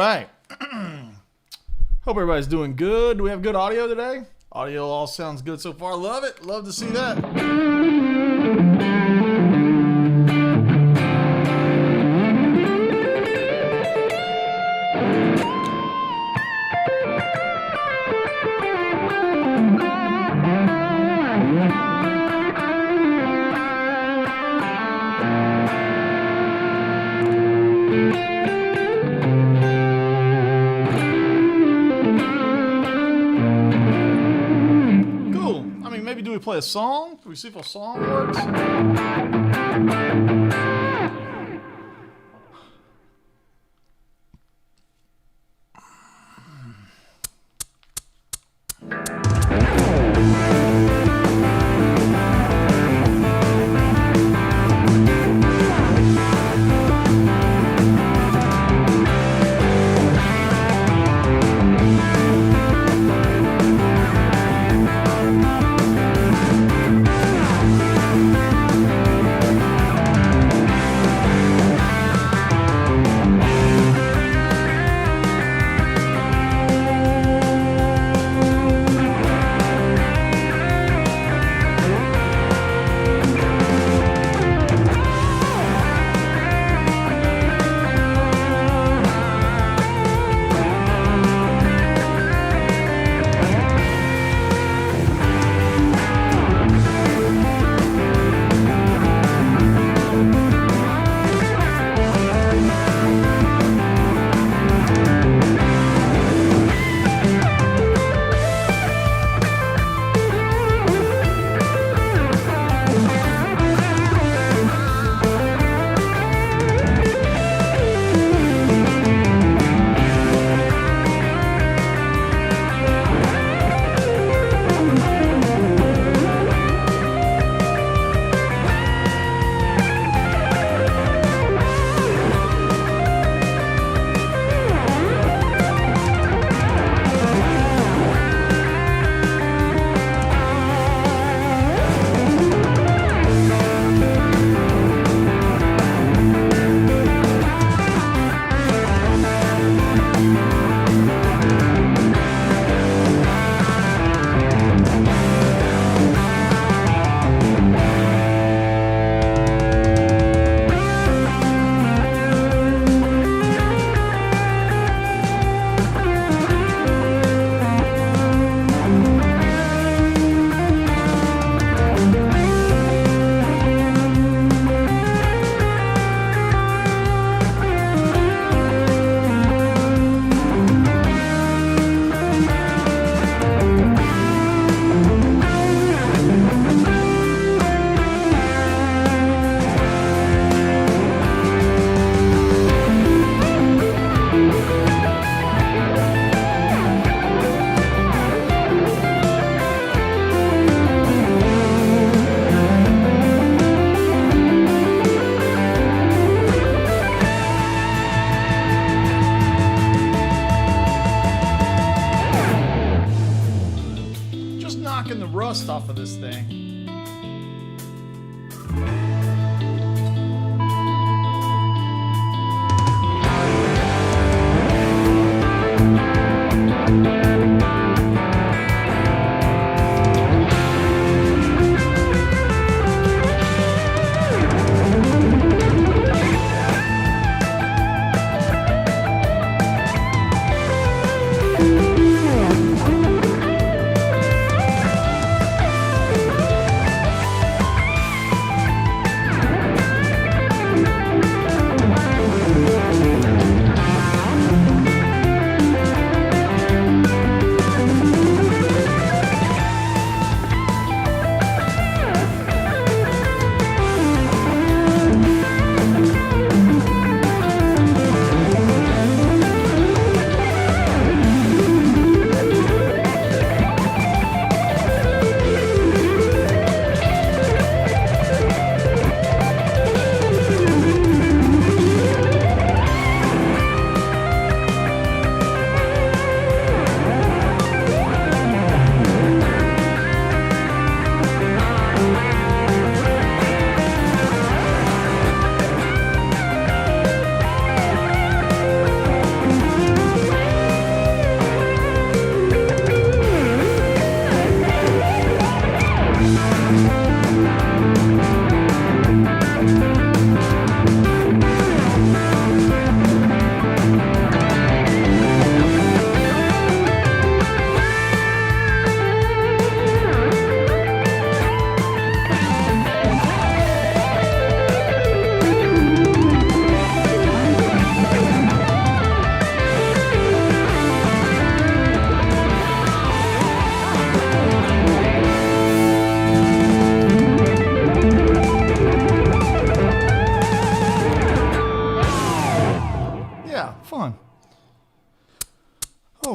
right. Hope everybody's doing good. Do we have good audio today? Audio all sounds good so far. Love it. Love to see that. Maybe do we play a song? Do we see if a song works?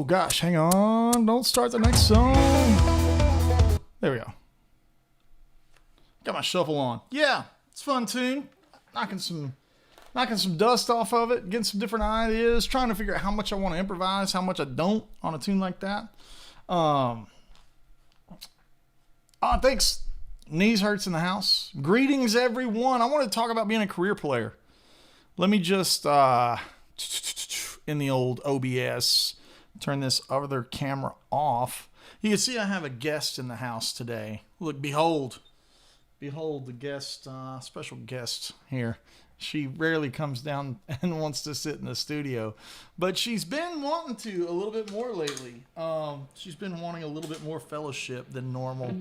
gosh, hang on. Don't start the next song. There we go. Got my shuffle on. Yeah, it's a fun tune. Knocking some dust off of it, getting some different ideas, trying to figure out how much I want to improvise, how much I don't on a tune like that. Thanks. Knees hurts in the house. Greetings, everyone. I want to talk about being a career player. Let me just, in the old OBS, turn this other camera off. You can see I have a guest in the house today. Look, behold the guest, special guest here. She rarely comes down and wants to sit in the studio, but she's been wanting to a little bit more lately. She's been wanting a little bit more fellowship than normal.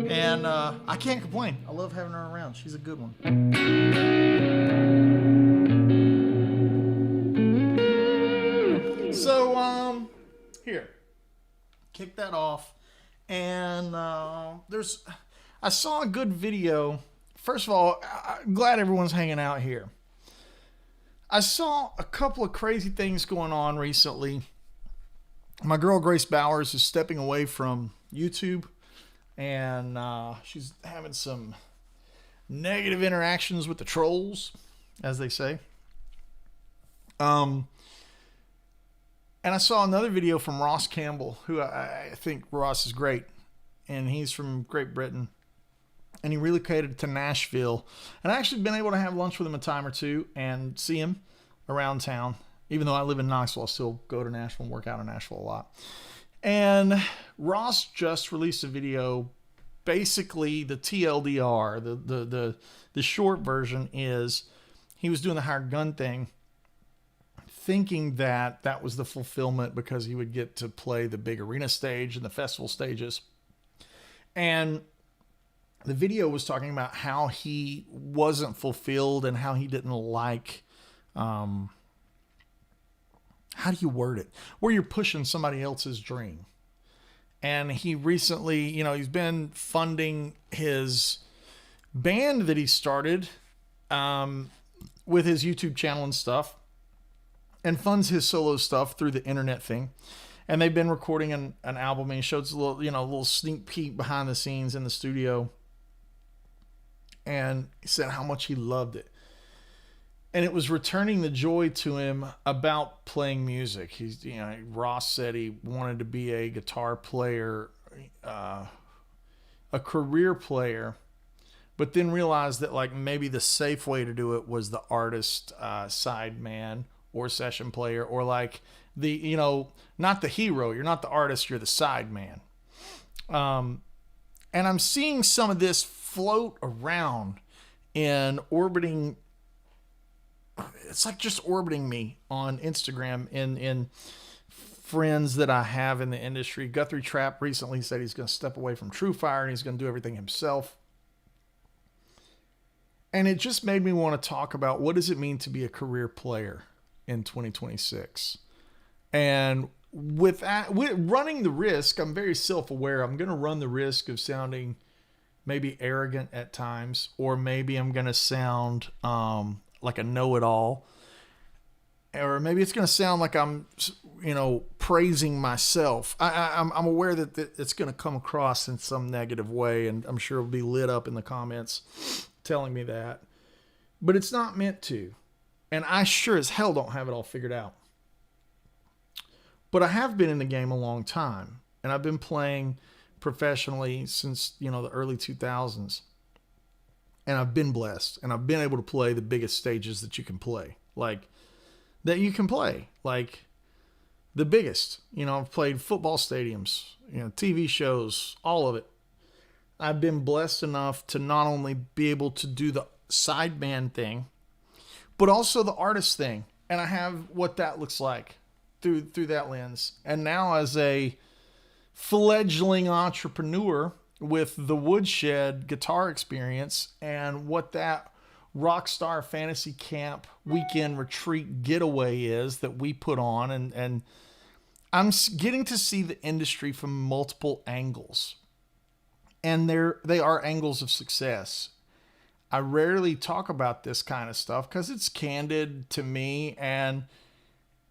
And I can't complain. I love having her around. She's a good one. So, here. Kick that off. And I saw a good video. First of all, I'm glad everyone's hanging out here. I saw a couple of crazy things going on recently. My girl Grace Bowers is stepping away from YouTube, and she's having some negative interactions with the trolls, as they say. And I saw another video from Ross Campbell, who I think Ross is great, and he's from Great Britain. And he relocated to Nashville. And I actually been able to have lunch with him a time or two and see him around town. Even though I live in Knoxville, I still go to Nashville and work out in Nashville a lot. And Ross just released a video. Basically, the TLDR, the short version is he was doing the hired gun thing, thinking that that was the fulfillment because he would get to play the big arena stage and the festival stages. And the video was talking about how he wasn't fulfilled and how he didn't like, how do you word it? Where you're pushing somebody else's dream. And he recently, he's been funding his band that he started with his YouTube channel and stuff, and funds his solo stuff through the internet thing. And they've been recording an album, and he showed us a little sneak peek behind the scenes in the studio. And he said how much he loved it. And it was returning the joy to him about playing music. Ross said he wanted to be a guitar player, a career player, but then realized that maybe the safe way to do it was the artist, side man, or session player, or not the hero. You're not the artist, you're the side man. And I'm seeing some of this float around and orbiting. It's just orbiting me on Instagram in friends that I have in the industry. Guthrie Trapp recently said he's going to step away from True Fire and he's going to do everything himself. And it just made me want to talk about what does it mean to be a career player in 2026. And with running the risk, I'm very self-aware. I'm going to run the risk of sounding maybe arrogant at times, or maybe I'm going to sound like a know-it-all, or maybe it's going to sound like I'm, praising myself. I'm aware that it's going to come across in some negative way, and I'm sure it'll be lit up in the comments telling me that. But it's not meant to. And I sure as hell don't have it all figured out. But I have been in the game a long time. And I've been playing professionally since, the early 2000s. And I've been blessed. And I've been able to play the biggest stages that you can play. The biggest. I've played football stadiums, TV shows, all of it. I've been blessed enough to not only be able to do the sideman thing, but also the artist thing. And I have what that looks like through that lens. And now as a fledgling entrepreneur with the Woodshed guitar experience and what that Rockstar Fantasy Camp weekend retreat getaway is that we put on. And I'm getting to see the industry from multiple angles. And they are angles of success. I rarely talk about this kind of stuff because it's candid to me and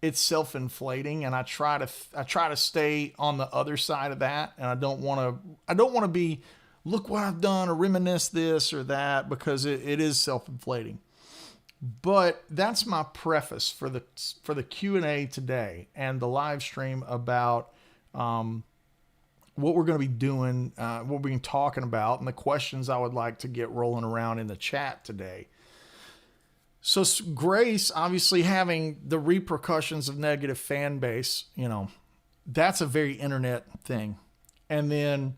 it's self-inflating, and I try to stay on the other side of that, and I don't want to be, look what I've done or reminisce this or that, because it is self-inflating. But that's my preface for the Q&A today and the live stream about what we're going to be doing, what we've been talking about, and the questions I would like to get rolling around in the chat today. So Grace, obviously having the repercussions of negative fan base, that's a very internet thing. And then,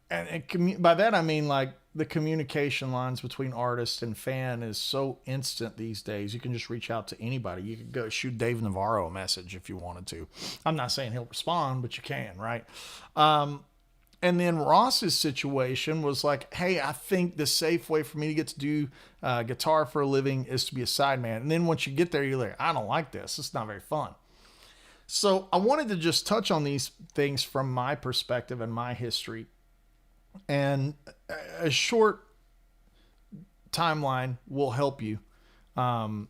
by that I mean like the communication lines between artist and fan is so instant these days. You can just reach out to anybody. You could go shoot Dave Navarro a message if you wanted to. I'm not saying he'll respond, but you can, right? And then Ross's situation was like, hey, I think the safe way for me to get to do guitar for a living is to be a sideman. And then once you get there, you're like, I don't like this. It's not very fun. So I wanted to just touch on these things from my perspective and my history. And a short timeline will help you. Timeline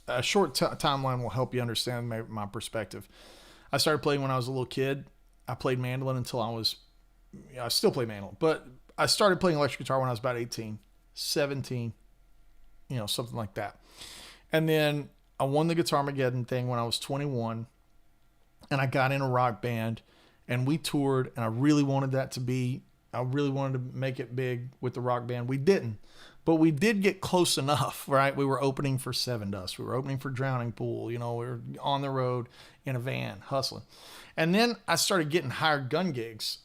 will help you understand my perspective. I started playing when I was a little kid. I played mandolin until I still play mandolin, but I started playing electric guitar when I was about 18, 17, something like that. And then I won the Guitar-mageddon thing when I was 21, and I got in a rock band, and we toured, and I really wanted to make it big with the rock band. We didn't, but we did get close enough, right? We were opening for Seven Dust. We were opening for Drowning Pool. We were on the road in a van, hustling. And then I started getting hired gun gigs,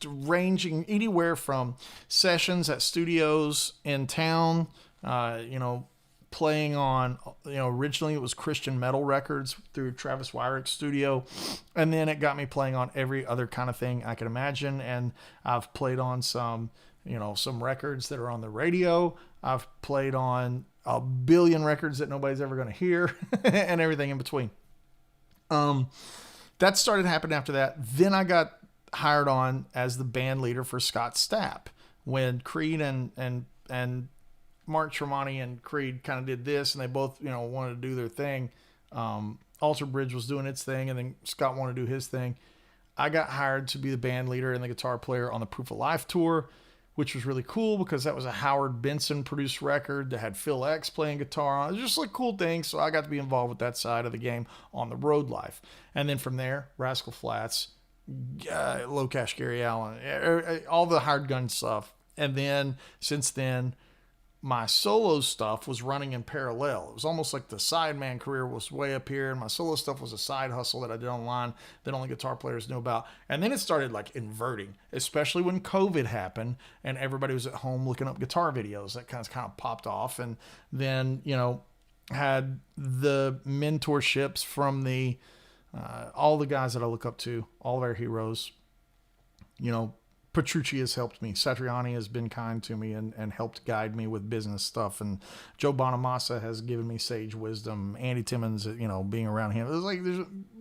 ranging anywhere from sessions at studios in town, playing on, originally it was Christian metal records through Travis Wyrick's studio. And then it got me playing on every other kind of thing I could imagine. And I've played on some records that are on the radio. I've played on a billion records that nobody's ever going to hear and everything in between. That started happening after that. Then I got hired on as the band leader for Scott Stapp when Creed and Mark Tremonti and Creed kind of did this, and they both, wanted to do their thing. Alter Bridge was doing its thing, and then Scott wanted to do his thing. I got hired to be the band leader and the guitar player on the Proof of Life tour, which was really cool because that was a Howard Benson produced record that had Phil X playing guitar on. It was just like cool things. So I got to be involved with that side of the game on the road life. And then from there, Rascal Flatts, Low Cash Gary Allen, all the hired gun stuff. And then since then, my solo stuff was running in parallel. It was almost like the sideman career was way up here, and my solo stuff was a side hustle that I did online that only guitar players knew about. And then it started like inverting, especially when COVID happened and everybody was at home looking up guitar videos. That kind of popped off, and then had the mentorships from the all the guys that I look up to, all of our heroes. Petrucci has helped me. Satriani has been kind to me and helped guide me with business stuff. And Joe Bonamassa has given me sage wisdom. Andy Timmons, being around him. It was like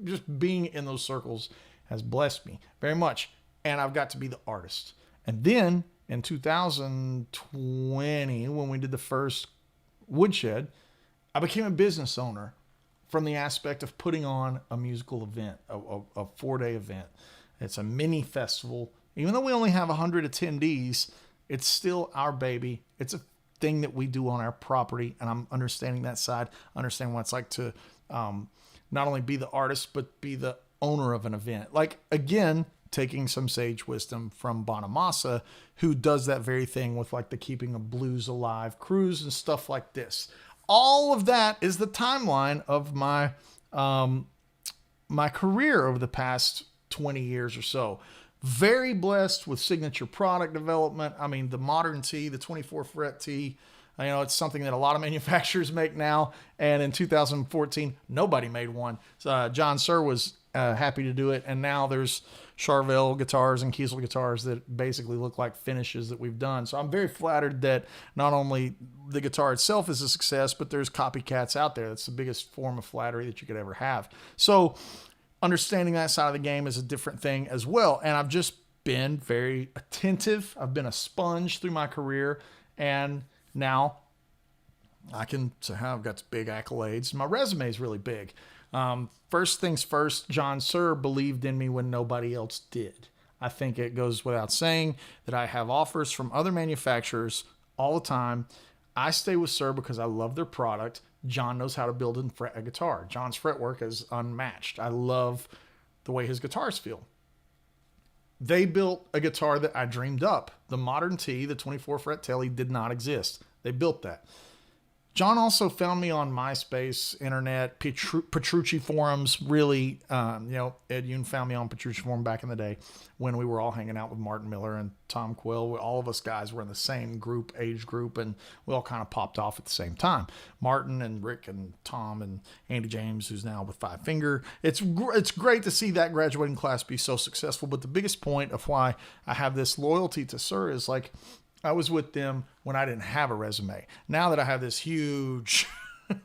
just being in those circles has blessed me very much. And I've got to be the artist. And then in 2020, when we did the first Woodshed, I became a business owner from the aspect of putting on a musical event, a 4-day event. It's a mini festival. Even though we only have 100 attendees, it's still our baby. It's a thing that we do on our property, and I'm understanding that side, understanding what it's like to not only be the artist, but be the owner of an event. Like, again, taking some sage wisdom from Bonamassa, who does that very thing with like the Keeping the Blues Alive cruise and stuff like this. All of that is the timeline of my my career over the past 20 years or so. Very blessed with signature product development. I mean, the modern tee, the 24 fret tee, it's something that a lot of manufacturers make now. And in 2014, nobody made one. So, John Suhr was happy to do it. And now there's Charvel guitars and Kiesel guitars that basically look like finishes that we've done. So I'm very flattered that not only the guitar itself is a success, but there's copycats out there. That's the biggest form of flattery that you could ever have. So understanding that side of the game is a different thing as well. And I've just been very attentive. I've been a sponge through my career, and now I can say I've got big accolades. My resume is really big. First things first, John Sir believed in me when nobody else did. I think it goes without saying that I have offers from other manufacturers all the time. I stay with Sir because I love their product. John knows how to build and fret a guitar. John's fretwork is unmatched. I love the way his guitars feel. They built a guitar that I dreamed up. The Modern T, the 24 fret Telly, did not exist. They built that. John also found me on MySpace, internet, Petrucci forums. Really, Ed Yoon found me on Petrucci forum back in the day when we were all hanging out with Martin Miller and Tom Quill. All of us guys were in the same group, age group, and we all kind of popped off at the same time. Martin and Rick and Tom and Andy James, who's now with Five Finger. It's great to see that graduating class be so successful. But the biggest point of why I have this loyalty to Sir is like, I was with them when I didn't have a resume. Now that I have this huge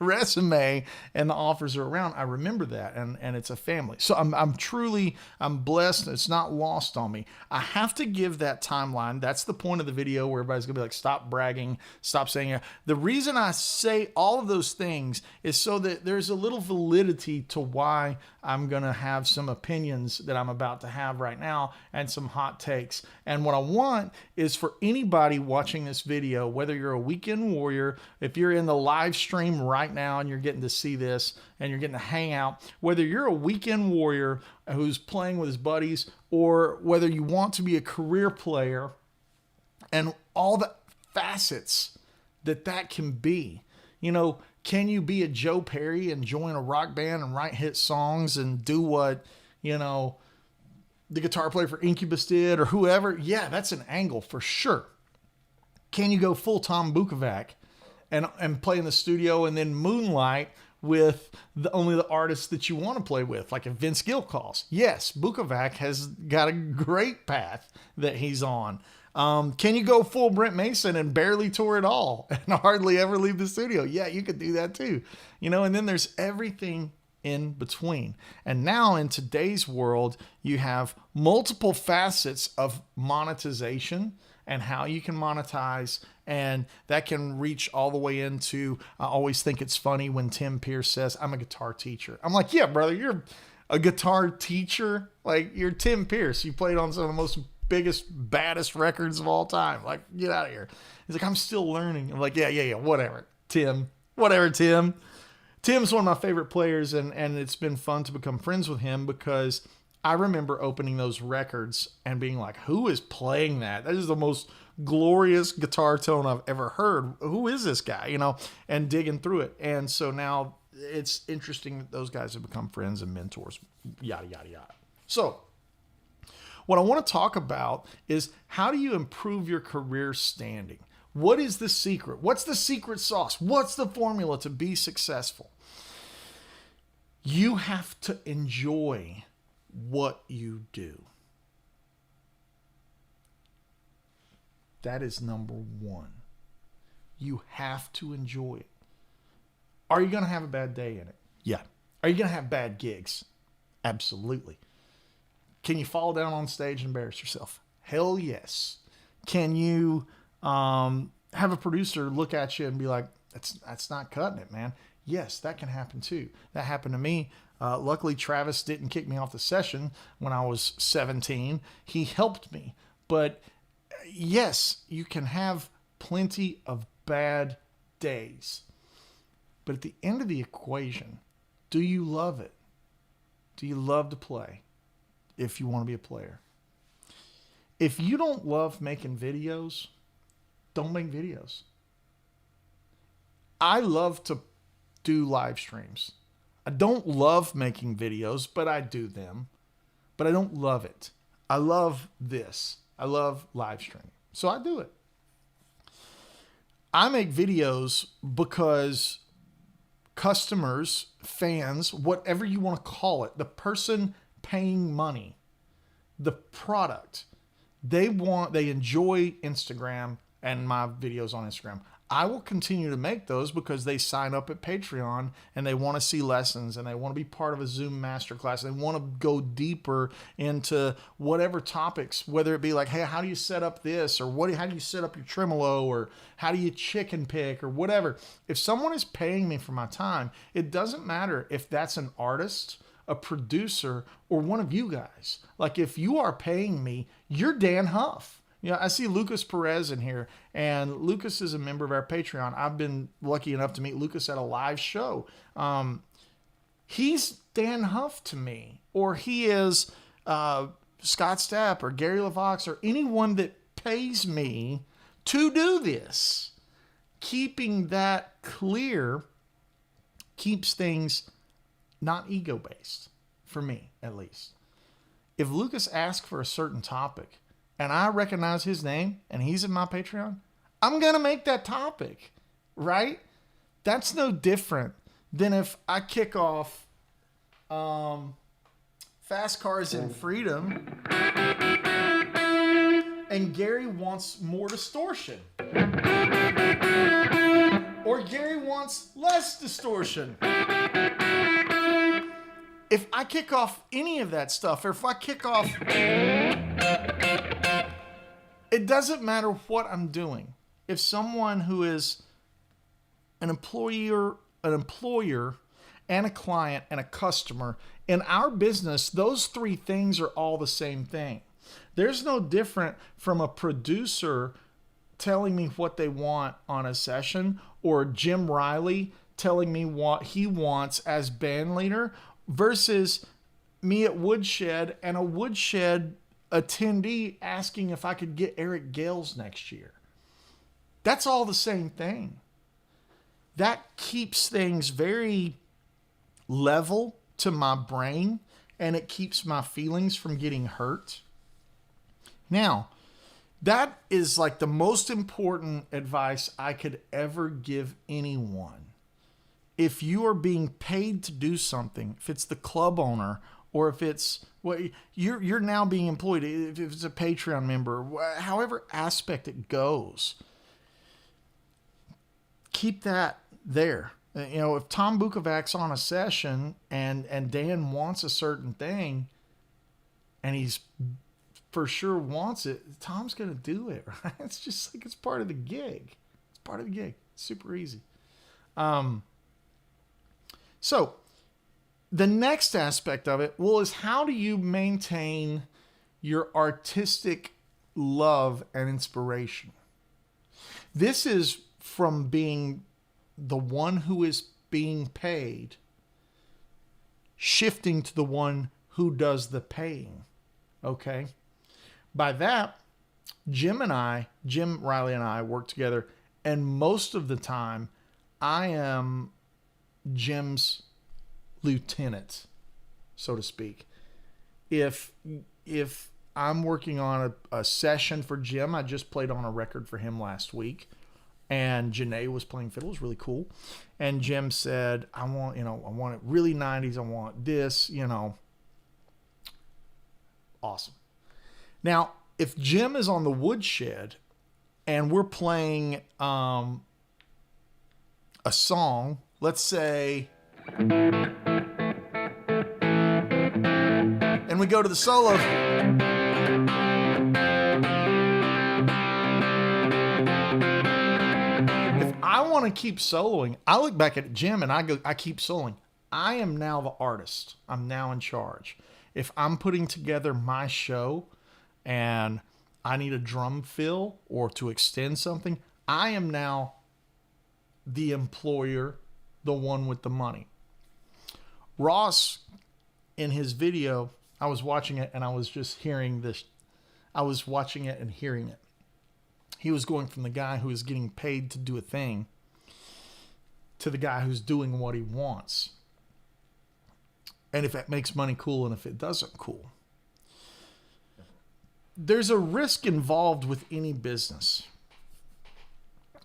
resume and the offers are around, I remember that, and it's a family. So I'm blessed. It's not lost on me. I have to give that timeline. That's the point of the video where everybody's gonna be like, stop bragging, stop saying it. The reason I say all of those things is so that there's a little validity to why I'm gonna have some opinions that I'm about to have right now and some hot takes. And what I want is for anybody watching this video, whether you're a weekend warrior, if you're in the live stream right now and you're getting to see this and you're getting to hang out, whether you're a weekend warrior who's playing with his buddies or whether you want to be a career player and all the facets that can be, can you be a Joe Perry and join a rock band and write hit songs and do what, the guitar player for Incubus did or whoever? Yeah, that's an angle for sure. Can you go full Tom Bukovac and play in the studio and then moonlight with only the artists that you want to play with, like if Vince Gill calls? Yes, Bukovac has got a great path that he's on. Can you go full Brent Mason and barely tour at all and hardly ever leave the studio? Yeah, you could do that too. And then there's everything in between. And now in today's world, you have multiple facets of monetization and how you can monetize, and that can reach all the way into, I always think it's funny when Tim Pierce says, I'm a guitar teacher. I'm like, yeah, brother, you're a guitar teacher. Like, you're Tim Pierce. You played on some of the most biggest, baddest records of all time. Like, get out of here. He's like, I'm still learning. I'm like, yeah, whatever, Tim. Tim's one of my favorite players, and it's been fun to become friends with him because I remember opening those records and being like, who is playing that? That is the most glorious guitar tone I've ever heard. Who is this guy? And digging through it. And so now it's interesting that those guys have become friends and mentors, yada, yada, yada. So what I want to talk about is, how do you improve your career standing? What is the secret? What's the secret sauce? What's the formula to be successful? You have to enjoy what you do. That is number one. You have to enjoy it. Are you going to have a bad day in it? Yeah. Are you going to have bad gigs? Absolutely. Can you fall down on stage and embarrass yourself? Hell yes. Can you have a producer look at you and be like, that's not cutting it, man? Yes, that can happen too. That happened to me. Luckily, Travis didn't kick me off the session when I was 17. He helped me. But yes, you can have plenty of bad days. But at the end of the equation, do you love it? Do you love to play if you want to be a player? If you don't love making videos, don't make videos. I love to do live streams. I don't love making videos, but I do them. But I don't love it. I love this. I love live streaming. So I do it. I make videos because customers, fans, whatever you want to call it, the person paying money, the product, they enjoy Instagram and my videos on Instagram. I will continue to make those because they sign up at Patreon and they want to see lessons and they want to be part of a Zoom masterclass. They want to go deeper into whatever topics, whether it be like, hey, how do you set up this, or how do you set up your tremolo, or how do you chicken pick, or whatever. If someone is paying me for my time, it doesn't matter if that's an artist, a producer, or one of you guys. Like, if you are paying me, you're Dan Huff. You know, I see Lucas Perez in here, and Lucas is a member of our Patreon. I've been lucky enough to meet Lucas at a live show. He's Dan Huff to me, or he is Scott Stapp or Gary LaVox or anyone that pays me to do this. Keeping that clear keeps things not ego-based, for me at least. If Lucas asks for a certain topic, and I recognize his name, and he's in my Patreon, I'm going to make that topic, right? That's no different than if I kick off Fast Cars and Freedom, and Gary wants more distortion. Or Gary wants less distortion. If I kick off any of that stuff, or if I kick off... It doesn't matter what I'm doing. If someone who is an employer and a client and a customer, in our business, those three things are all the same thing. There's no different from a producer telling me what they want on a session, or Jim Riley telling me what he wants as band leader, versus me at Woodshed and a Woodshed attendee asking if I could get Eric Gales next year. That's all the same thing. That keeps things very level to my brain, and it keeps my feelings from getting hurt. Now, that is like the most important advice I could ever give anyone. If you are being paid to do something, if it's the club owner, or if it's, well, you're now being employed, if it's a Patreon member, however aspect it goes, keep that there. You know, if Tom Bukovac's on a session and Dan wants a certain thing, and he's for sure wants it, Tom's going to do it, right? It's just like, it's part of the gig. It's part of the gig. It's super easy. So the next aspect of it, well, is how do you maintain your artistic love and inspiration? This is from being the one who is being paid, shifting to the one who does the paying. Okay? By that, Jim Riley and I work together, and most of the time I am Jim's lieutenant, so to speak. If I'm working on a session for Jim, I just played on a record for him last week, and Janae was playing fiddle. It was really cool. And Jim said, I want it really 90s. I want this, awesome. Now, if Jim is on the Woodshed and we're playing a song, let's say, and we go to the solo, if I want to keep soloing, I look back at Jim and I keep soloing. I am now the artist. I'm now in charge. If I'm putting together my show and I need a drum fill or to extend something, I am now the employer, the one with the money. Ross, in his video, I was watching it and I was just hearing this. I was watching it and hearing it. He was going from the guy who is getting paid to do a thing to the guy who's doing what he wants. And if it makes money, cool. And if it doesn't, cool. There's a risk involved with any business.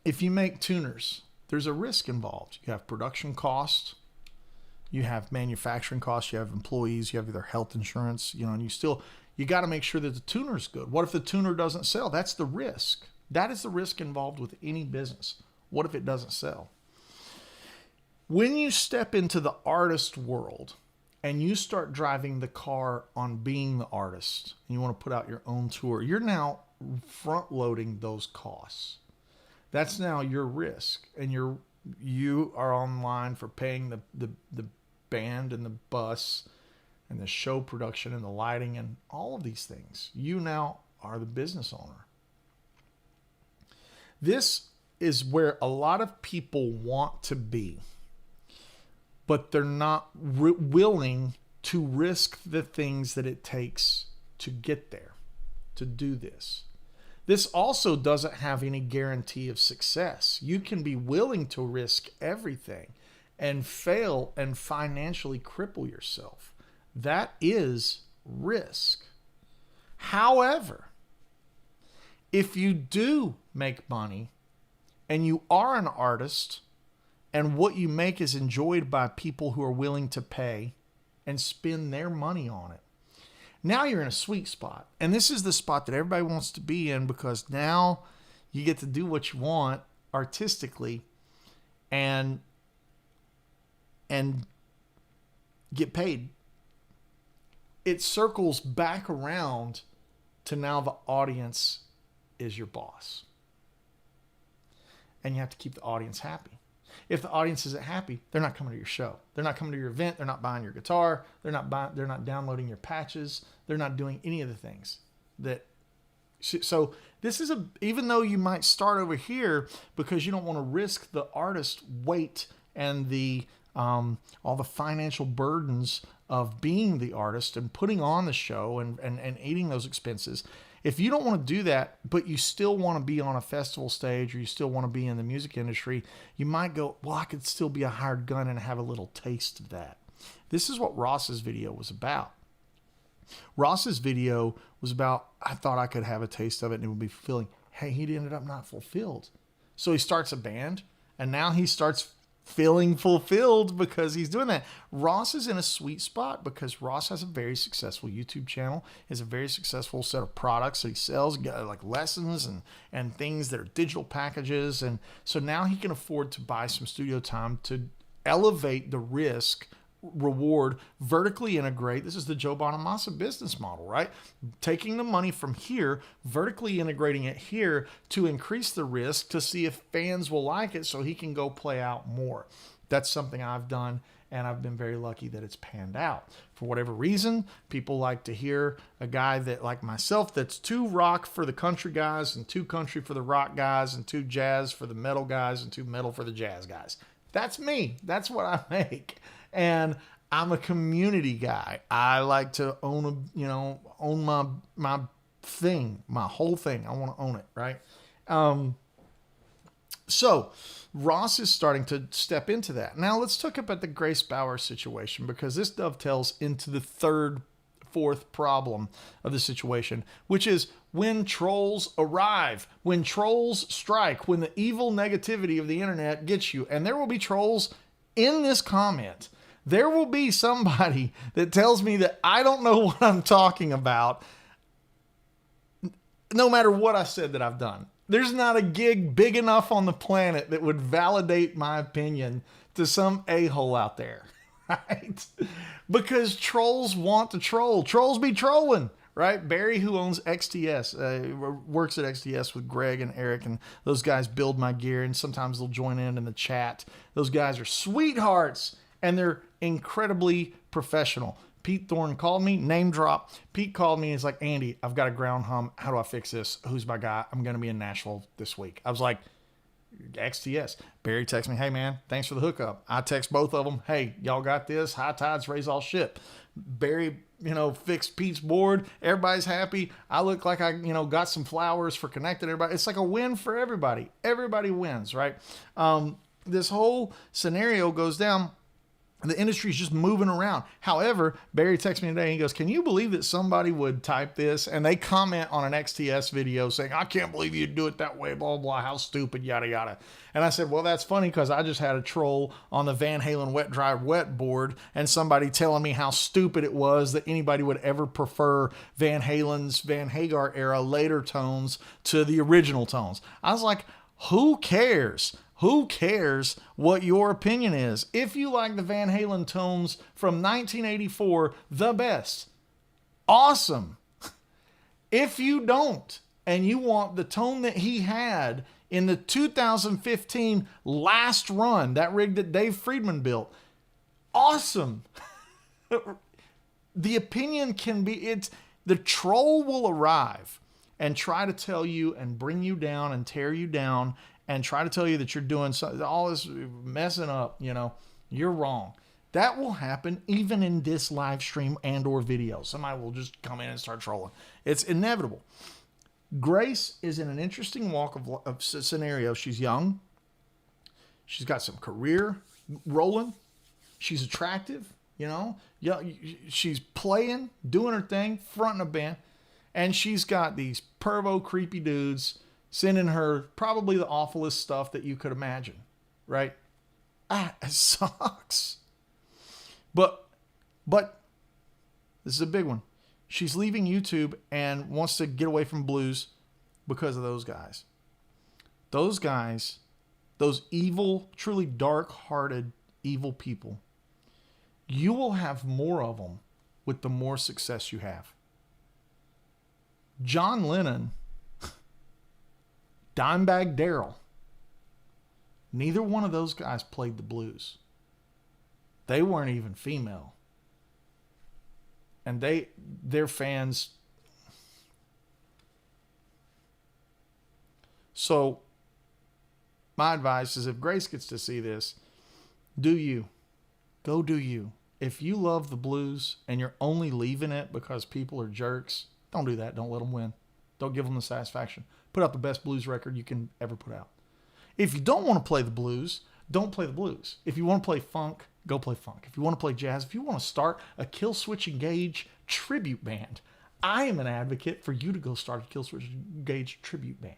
If you make tuners, there's a risk involved. You have production costs, you have manufacturing costs, you have employees, you have their health insurance, and you got to make sure that the tuner's good. What if the tuner doesn't sell? That's the risk. That is the risk involved with any business. What if it doesn't sell? When you step into the artist world and you start driving the car on being the artist and you want to put out your own tour, you're now front loading those costs. That's now your risk, and you are online for paying the band and the bus and the show production and the lighting and all of these things. You now are the business owner. This is where a lot of people want to be, but they're not willing to risk the things that it takes to get there, to do this. This also doesn't have any guarantee of success. You can be willing to risk everything and fail and financially cripple yourself. That is risk. However, if you do make money and you are an artist and what you make is enjoyed by people who are willing to pay and spend their money on it, now you're in a sweet spot. And this is the spot that everybody wants to be in, because now you get to do what you want artistically and get paid. It circles back around to now the audience is your boss. And you have to keep the audience happy. If the audience isn't happy, they're not coming to your show. They're not coming to your event. They're not buying your guitar. They're not downloading your patches. They're not doing any of the things that. So this is even though you might start over here because you don't want to risk the artist weight and the all the financial burdens of being the artist and putting on the show and eating those expenses. If you don't want to do that, but you still want to be on a festival stage or you still want to be in the music industry, you might go, well, I could still be a hired gun and have a little taste of that. This is what Ross's video was about. Ross's video was about, I thought I could have a taste of it and it would be fulfilling. Hey, he ended up not fulfilled. So he starts a band and now he starts feeling fulfilled because he's doing that. Ross is in a sweet spot because Ross has a very successful YouTube channel, has a very successful set of products that he sells, like lessons and things that are digital packages. And so now he can afford to buy some studio time to elevate the risk reward, vertically integrate. This is the Joe Bonamassa business model, right? Taking the money from here, vertically integrating it here to increase the risk to see if fans will like it so he can go play out more. That's something I've done, and I've been very lucky that it's panned out. For whatever reason, people like to hear a guy that, like myself, that's too rock for the country guys and too country for the rock guys and too jazz for the metal guys and too metal for the jazz guys. That's me. That's what I make. And I'm a community guy. I like to own my thing, my whole thing. I want to own it, right? So Ross is starting to step into that. Now let's talk about the Grace Bauer situation, because this dovetails into the fourth problem of the situation, which is when trolls arrive, when trolls strike, when the evil negativity of the internet gets you. And there will be trolls in this comment. There will be somebody that tells me that I don't know what I'm talking about, no matter what I said that I've done. There's not a gig big enough on the planet that would validate my opinion to some a-hole out there, right? Because trolls want to troll. Trolls be trolling, right? Barry, who owns XTS, works at XTS with Greg and Eric, and those guys build my gear, and sometimes they'll join in the chat. Those guys are sweethearts, and they're incredibly professional. Pete Thorne called me, name drop. Pete called me and he's like, Andy, I've got a ground hum. How do I fix this? Who's my guy? I'm going to be in Nashville this week. I was like, XTS. Barry texts me, hey man, thanks for the hookup. I text both of them, hey, y'all got this? High tides raise all ship. Barry, fixed Pete's board. Everybody's happy. I look like I, got some flowers for connecting everybody. It's like a win for everybody. Everybody wins, right? This whole scenario goes down. The industry's just moving around. However, Barry texted me today and he goes, can you believe that somebody would type this? And they comment on an XTS video saying, I can't believe you'd do it that way, blah, blah, how stupid, yada, yada. And I said, well, that's funny because I just had a troll on the Van Halen Wet Dry Wet board and somebody telling me how stupid it was that anybody would ever prefer Van Halen's Van Hagar era later tones to the original tones. I was like, who cares? Who cares what your opinion is? If you like the Van Halen tones from 1984 the best, awesome. If you don't, and you want the tone that he had in the 2015 last run, that rig that Dave Friedman built, awesome. The opinion can be, the troll will arrive and try to tell you and bring you down and tear you down and try to tell you that you're doing something, all this messing up, you're wrong. That will happen even in this live stream and or video. Somebody will just come in and start trolling. It's inevitable. Grace is in an interesting walk of scenario. She's young. She's got some career rolling. She's attractive, she's playing, doing her thing, fronting a band. And she's got these pervo creepy dudes sending her probably the awfulest stuff that you could imagine, right? It sucks. But this is a big one. She's leaving YouTube and wants to get away from blues because of those guys. Those guys, those evil, truly dark-hearted, evil people, you will have more of them with the more success you have. John Lennon, Dimebag Darrell, neither one of those guys played the blues. They weren't even female. And their fans. So my advice is, if Grace gets to see this, do you. Go do you. If you love the blues and you're only leaving it because people are jerks, don't do that. Don't let them win. Don't give them the satisfaction. Put out the best blues record you can ever put out. If you don't want to play the blues, don't play the blues. If you want to play funk, go play funk. If you want to play jazz, if you want to start a Killswitch Engage tribute band, I am an advocate for you to go start a Killswitch Engage tribute band.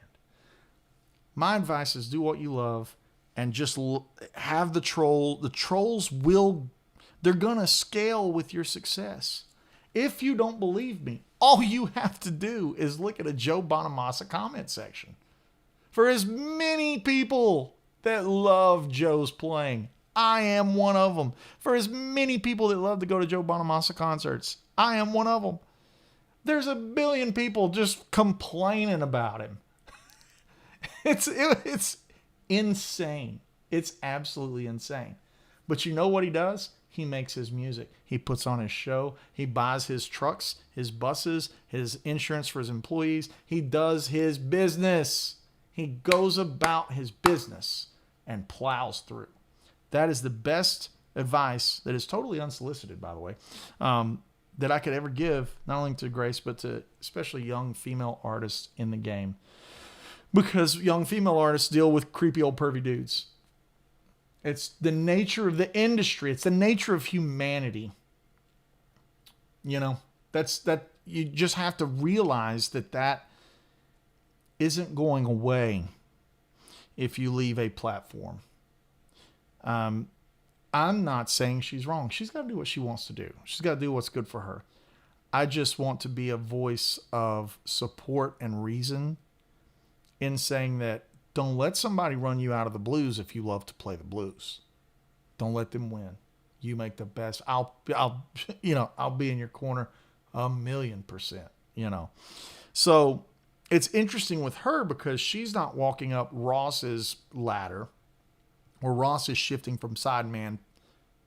My advice is do what you love and just have the troll. The trolls they're going to scale with your success. If you don't believe me, all you have to do is look at a Joe Bonamassa comment section. For as many people that love Joe's playing, I am one of them. For as many people that love to go to Joe Bonamassa concerts, I am one of them. There's a billion people just complaining about him. It's insane. It's absolutely insane. But you know what he does? He makes his music. He puts on his show. He buys his trucks, his buses, his insurance for his employees. He does his business. He goes about his business and plows through. That is the best advice, that is totally unsolicited, by the way, that I could ever give, not only to Grace, but to especially young female artists in the game. Because young female artists deal with creepy old pervy dudes. It's the nature of the industry. It's the nature of humanity. That you just have to realize that isn't going away if you leave a platform. I'm not saying she's wrong. She's got to do what she wants to do. She's got to do what's good for her. I just want to be a voice of support and reason in saying that don't let somebody run you out of the blues if you love to play the blues. Don't let them win. You make the best. I'll be in your corner 1,000,000%, So it's interesting with her because she's not walking up Ross's ladder, or Ross is shifting from sideman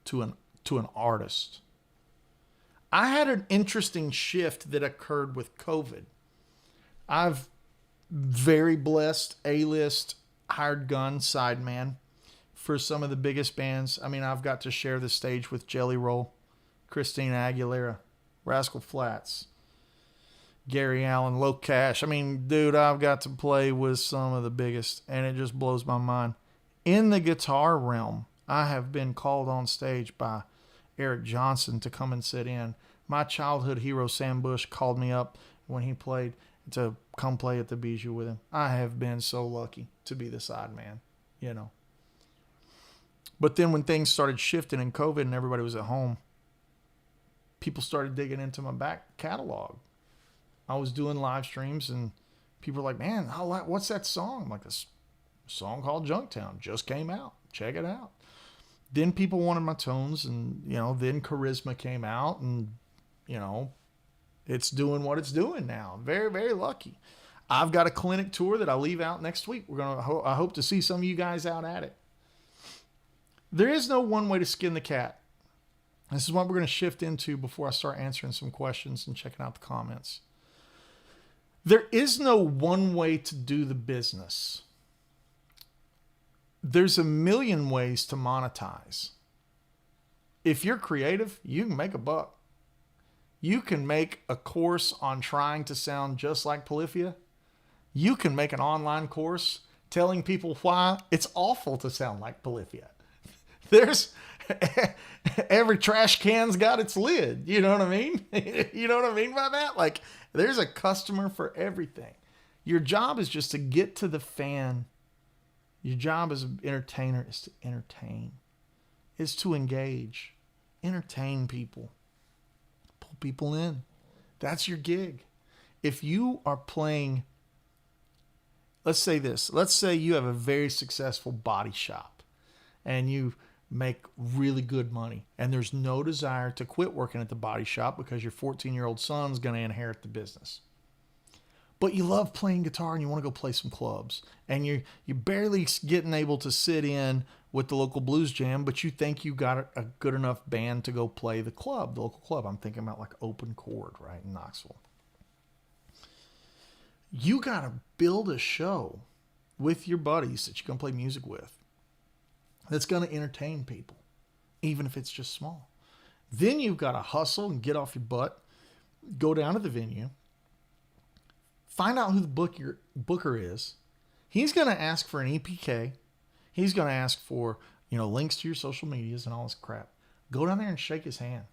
to an artist. I had an interesting shift that occurred with COVID. I've very blessed A-list hired gun sideman for some of the biggest bands. I mean, I've got to share the stage with Jelly Roll, Christina Aguilera, Rascal Flatts, Gary Allen, Low Cash. I mean, dude, I've got to play with some of the biggest, and it just blows my mind. In the guitar realm, I have been called on stage by Eric Johnson to come and sit in. My childhood hero, Sam Bush, called me up when he played to come play at the Bijou with him. I have been so lucky to be the sideman, But then when things started shifting in COVID and everybody was at home, people started digging into my back catalog. I was doing live streams and people were like, man, what's that song? I'm like, this A song called Junktown just came out. Check it out. Then people wanted my tones, and, then Charisma came out, and, it's doing what it's doing now. Very, very lucky. I've got a clinic tour that I leave out next week. I hope to see some of you guys out at it. There is no one way to skin the cat. This is what we're going to shift into before I start answering some questions and checking out the comments. There is no one way to do the business. There's a million ways to monetize. If you're creative, you can make a buck. You can make a course on trying to sound just like Polyphia. You can make an online course telling people why it's awful to sound like Polyphia. There's every trash can's got its lid. You know what I mean? You know what I mean by that? Like, there's a customer for everything. Your job is just to get to the fan. Your job as an entertainer is to entertain, is to engage, entertain people, pull people in. That's your gig. If you are playing, let's say this. Let's say you have a very successful body shop and you make really good money, and there's no desire to quit working at the body shop because your 14-year-old son's going to inherit the business. But you love playing guitar and you want to go play some clubs, and you're barely getting able to sit in with the local blues jam, but you think you got a good enough band to go play the local club. I'm thinking about like Open Chord, right, in Knoxville. You got to build a show with your buddies that you're going to play music with that's going to entertain people, even if it's just small. Then you've got to hustle and get off your butt, go down to the venue, find out who the booker is. He's going to ask for an EPK. He's going to ask for, links to your social medias and all this crap. Go down there and shake his hand.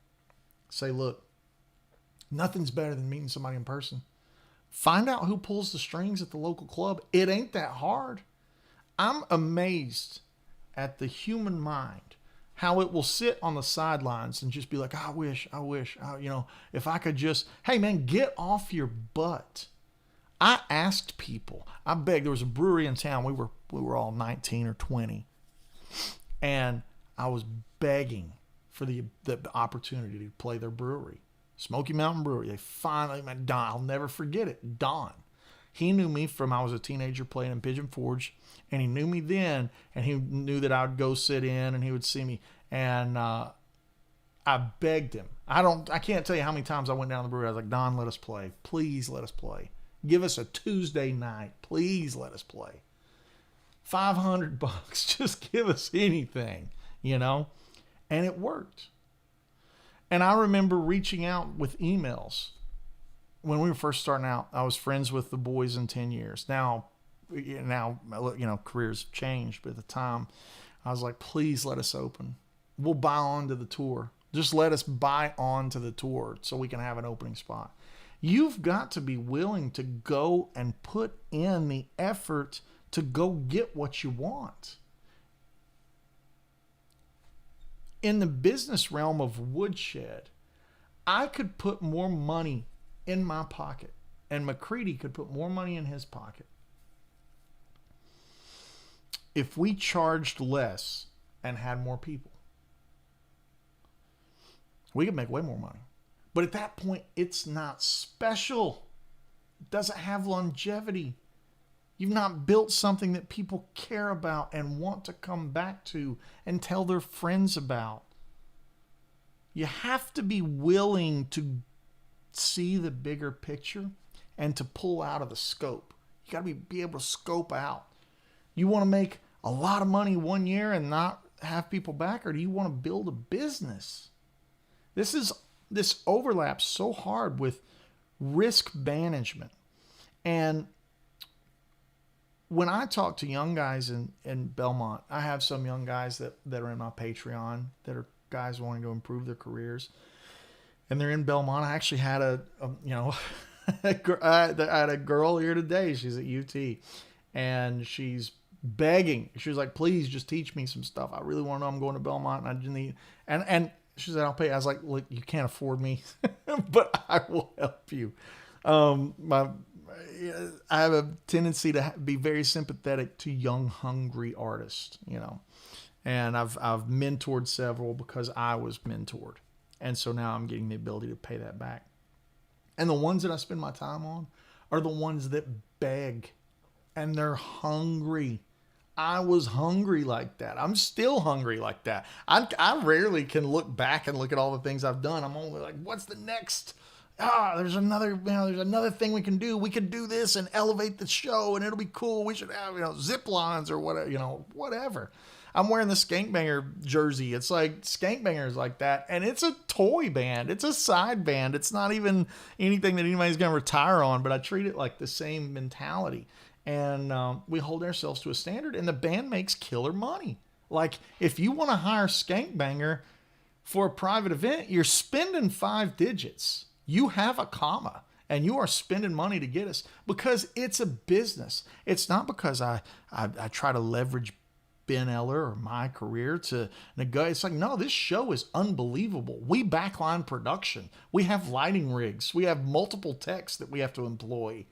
Say, look, nothing's better than meeting somebody in person. Find out who pulls the strings at the local club. It ain't that hard. I'm amazed at the human mind, how it will sit on the sidelines and just be like, I wish, if I could just, hey man, get off your butt. I asked people, I begged. There was a brewery in town. We were all 19 or 20, and I was begging for the opportunity to play their brewery, Smoky Mountain Brewery. They finally, Don, I'll never forget it. Don, he knew me from I was a teenager playing in Pigeon Forge, and he knew me then, and he knew that I would go sit in and he would see me, and I begged him. I can't tell you how many times I went down to the brewery. I was like, Don, let us play. Please let us play. Give us a Tuesday night. Please let us play. $500. Just give us anything, And it worked. And I remember reaching out with emails. When we were first starting out, I was friends with the boys in 10 years. Now, careers have changed. But at the time, I was like, please let us open. We'll buy on to the tour. Just let us buy on to the tour so we can have an opening spot. You've got to be willing to go and put in the effort to go get what you want. In the business realm of Woodshed, I could put more money in my pocket, and McCready could put more money in his pocket if we charged less and had more people. We could make way more money. But at that point, it's not special. It doesn't have longevity. You've not built something that people care about and want to come back to and tell their friends about. You have to be willing to see the bigger picture and to pull out of the scope. You got to be able to scope out. You want to make a lot of money one year and not have people back, or do you want to build a business? This overlaps so hard with risk management. And when I talk to young guys in Belmont, I have some young guys that are in my Patreon that are guys wanting to improve their careers. And they're in Belmont. I actually had I had a girl here today. She's at UT, and she's begging. She was like, please just teach me some stuff. I really want to know. I'm going to Belmont, and I just need, and she said, I'll pay. I was like, look, you can't afford me, but I will help you. I have a tendency to be very sympathetic to young, hungry artists, and I've mentored several because I was mentored. And so now I'm getting the ability to pay that back. And the ones that I spend my time on are the ones that beg and they're hungry. I was hungry like that. I'm still hungry like that. I rarely can look back and look at all the things I've done. I'm only like, what's the next? There's another thing we can do. We could do this and elevate the show and it'll be cool. We should have, zip lines or whatever, whatever. I'm wearing the Skankbanger jersey. It's like Skankbangers like that. And it's a toy band. It's a side band. It's not even anything that anybody's going to retire on, but I treat it like the same mentality. And we hold ourselves to a standard and the band makes killer money. Like if you want to hire Skankbanger for a private event, you're spending 5 digits. You have a comma and you are spending money to get us because it's a business. It's not because I try to leverage Ben Eller or my career to negotiate. It's like, no, this show is unbelievable. We backline production. We have lighting rigs. We have multiple techs that we have to employ.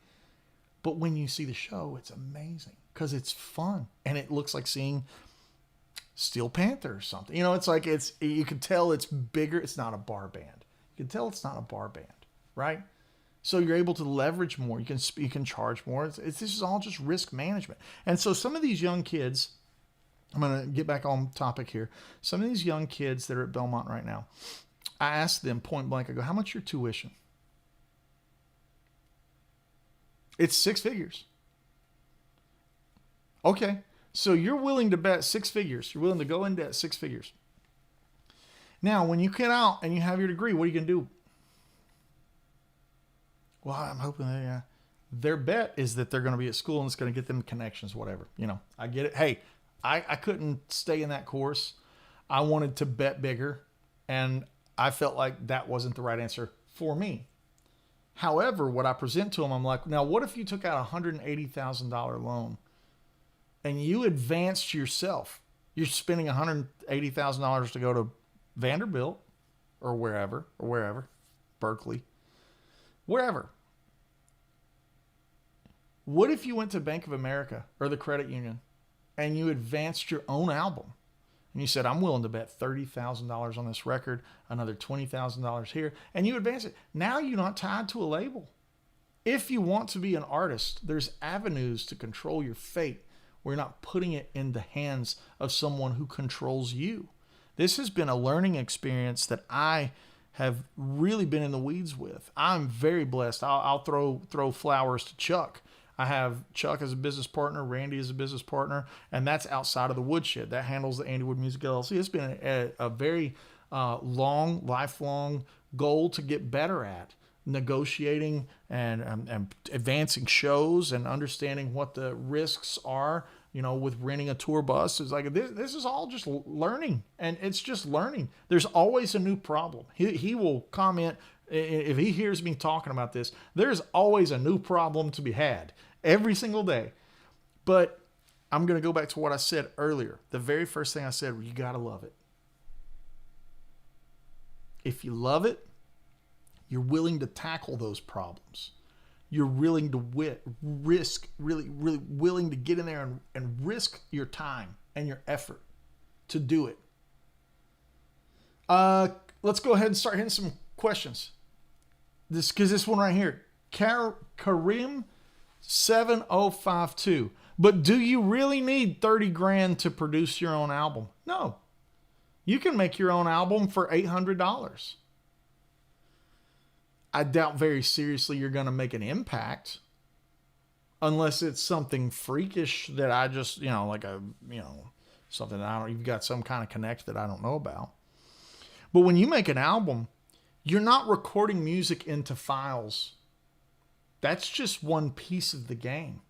But when you see the show, it's amazing because it's fun and it looks like seeing Steel Panther or something. It's like you can tell it's bigger. It's not a bar band. You can tell it's not a bar band, right? So you're able to leverage more. You can charge more. This is all just risk management. And so some of these young kids, I'm going to get back on topic here. Some of these young kids that are at Belmont right now, I asked them point blank, I go, how much your tuition? It's 6 figures. Okay. So you're willing to bet 6 figures. You're willing to go in debt 6 figures. Now, when you get out and you have your degree, what are you going to do? Well, I'm hoping that, their bet is that they're going to be at school and it's going to get them connections, whatever. I get it. Hey, I couldn't stay in that course. I wanted to bet bigger, and I felt like that wasn't the right answer for me. However, what I present to them, I'm like, now what if you took out a $180,000 loan and you advanced yourself? You're spending $180,000 to go to Vanderbilt or wherever, Berkeley, wherever. What if you went to Bank of America or the credit union and you advanced your own album and you said, I'm willing to bet $30,000 on this record, another $20,000 here, and you advance it. Now you're not tied to a label. If you want to be an artist, there's avenues to control your fate where you're not putting it in the hands of someone who controls you. This has been a learning experience that I have really been in the weeds with. I'm very blessed. I'll throw flowers to Chuck. I have Chuck as a business partner, Randy as a business partner, and that's outside of the Woodshed. That handles the Andy Wood Music LLC. It's been a very lifelong goal to get better at negotiating and advancing shows and understanding what the risks are, with renting a tour bus. It's like, this is all just learning, and it's just learning. There's always a new problem. He will comment, if he hears me talking about this, there's always a new problem to be had every single day. But I'm going to go back to what I said earlier. The very first thing I said, you got to love it. If you love it, you're willing to tackle those problems. You're willing to risk, really willing to get in there and risk your time and your effort to do it. Let's go ahead and start hitting some questions. This one right here, Karim 7052. But do you really need 30 grand to produce your own album? No. You can make your own album for $800. I doubt very seriously you're going to make an impact unless it's something freakish that I just, something that you've got some kind of connect that I don't know about. But when you make an album, you're not recording music into files. That's just one piece of the game.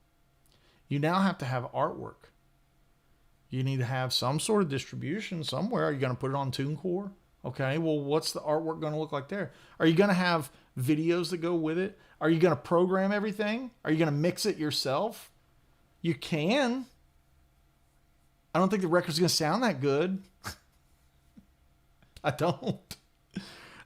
You now have to have artwork. You need to have some sort of distribution somewhere. Are you going to put it on TuneCore? Okay, well, what's the artwork going to look like there? Are you going to have videos that go with it? Are you going to program everything? Are you going to mix it yourself? You can. I don't think the record's going to sound that good. I don't.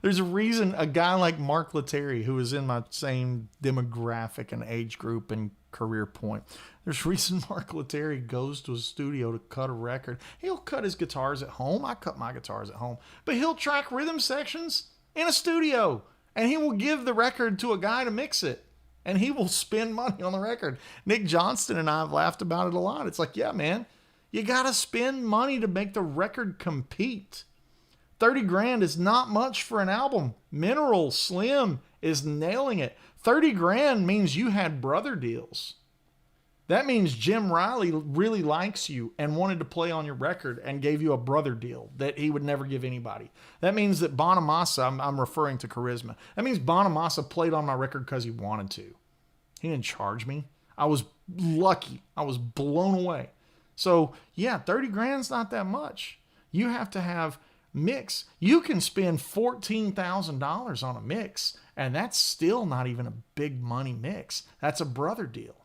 There's a reason a guy like Mark Lettieri, who is in my same demographic and age group and career point, there's a reason Mark Lettieri goes to a studio to cut a record. He'll cut his guitars at home. I cut my guitars at home. But he'll track rhythm sections in a studio. And he will give the record to a guy to mix it. And he will spend money on the record. Nick Johnston and I have laughed about it a lot. It's like, yeah, man, you got to spend money to make the record compete. 30 grand is not much for an album. Mineral Slim is nailing it. 30 grand means you had brother deals. That means Jim Riley really likes you and wanted to play on your record and gave you a brother deal that he would never give anybody. That means that Bonamassa, I'm referring to Charisma. That means Bonamassa played on my record because he wanted to. He didn't charge me. I was lucky. I was blown away. So yeah, 30 grand's not that much. You have to have mix. You can spend $14,000 on a mix, and that's still not even a big money mix. That's a brother deal.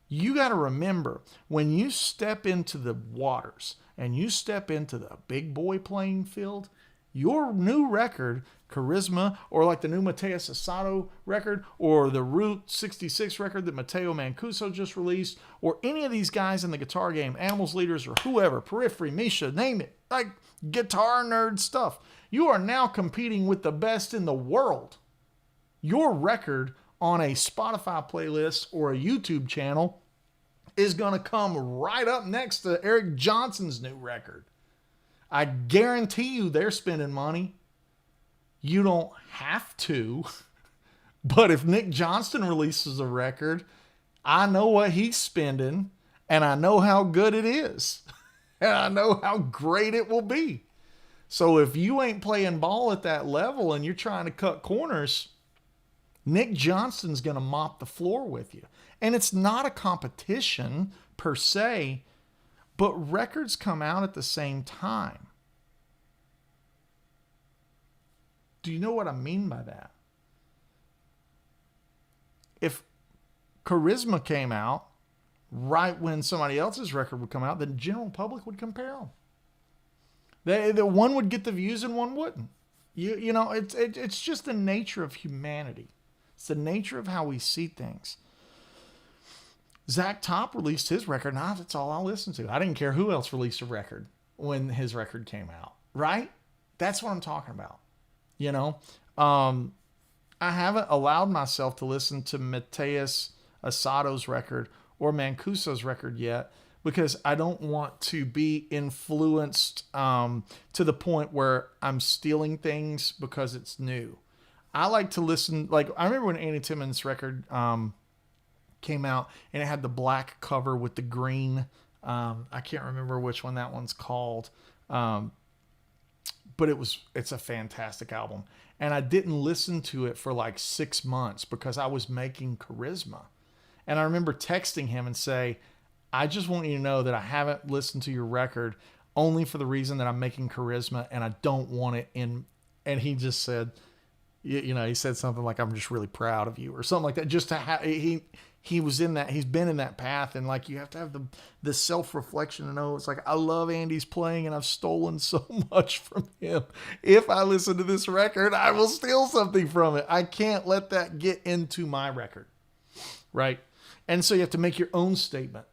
You got to remember, when you step into the waters and you step into the big boy playing field, your new record, Charisma, or like the new Mateus Asado record, or the Route 66 record that Matteo Mancuso just released, or any of these guys in the guitar game, Animals Leaders or whoever, Periphery, Misha, name it, like guitar nerd stuff. You are now competing with the best in the world. Your record on a Spotify playlist or a YouTube channel is going to come right up next to Eric Johnson's new record. I guarantee you they're spending money. You don't have to. But if Nick Johnston releases a record, I know what he's spending, and I know how good it is. And I know how great it will be. So if you ain't playing ball at that level and you're trying to cut corners, Nick Johnston's going to mop the floor with you. And it's not a competition per se, but records come out at the same time. Do you know what I mean by that? If Charisma came out right when somebody else's record would come out, the general public would compare them. The one would get the views and one wouldn't. You know, it's just the nature of humanity. It's the nature of how we see things. Zach Top released his record. Now that's all I'll listen to. I didn't care who else released a record when his record came out. Right? That's what I'm talking about. You know, I haven't allowed myself to listen to Mateus Asado's record or Mancuso's record yet because I don't want to be influenced to the point where I'm stealing things because it's new. I like to listen, like I remember when Andy Timmons' record came out and it had the black cover with the green. I can't remember which one that one's called. But it's a fantastic album. And I didn't listen to it for like 6 months because I was making Charisma. And I remember texting him and say, I just want you to know that I haven't listened to your record only for the reason that I'm making Charisma and I don't want it in. And he just said, you know, he said something like, I'm just really proud of you or something like that. Just to have, he was in that, he's been in that path. And like, you have to have the self-reflection to know, it's like, I love Andy's playing and I've stolen so much from him. If I listen to this record, I will steal something from it. I can't let that get into my record. Right. And so you have to make your own statement.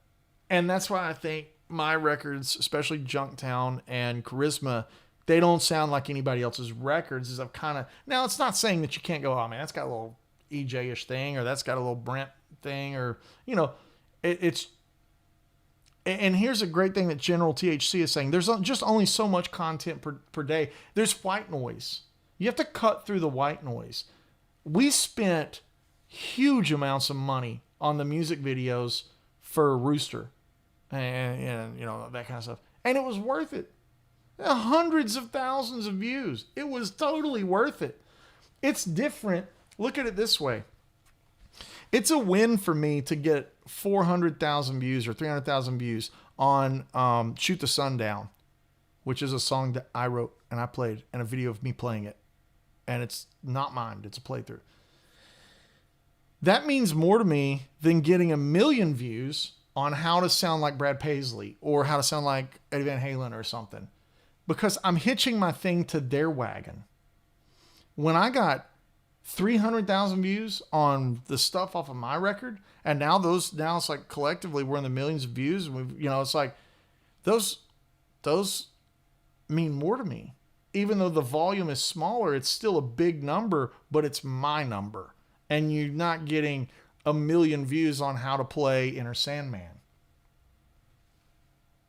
And that's why I think my records, especially Junktown and Charisma, they don't sound like anybody else's records. Is I've kind of, now it's not saying that you can't go, oh man, that's got a little EJ-ish thing, or that's got a little Brent thing, or, you know, it's, and here's a great thing that General THC is saying. There's just only so much content per day. There's white noise. You have to cut through the white noise. We spent huge amounts of money on the music videos for Rooster and you know, that kind of stuff. And it was worth it. Hundreds of thousands of views. It was totally worth it. It's different. Look at it this way. It's a win for me to get 400,000 views or 300,000 views on Shoot the Sun Down, which is a song that I wrote and I played and a video of me playing it. And it's not mine. It's a playthrough. That means more to me than getting 1 million views on how to sound like Brad Paisley or how to sound like Eddie Van Halen or something. Because I'm hitching my thing to their wagon. when I got 300,000 views on the stuff off of my record, and now it's like collectively we're in the millions of views, and it's like those mean more to me. Even though the volume is smaller, it's still a big number, but it's my number. And you're not getting a million views on how to play Inner Sandman.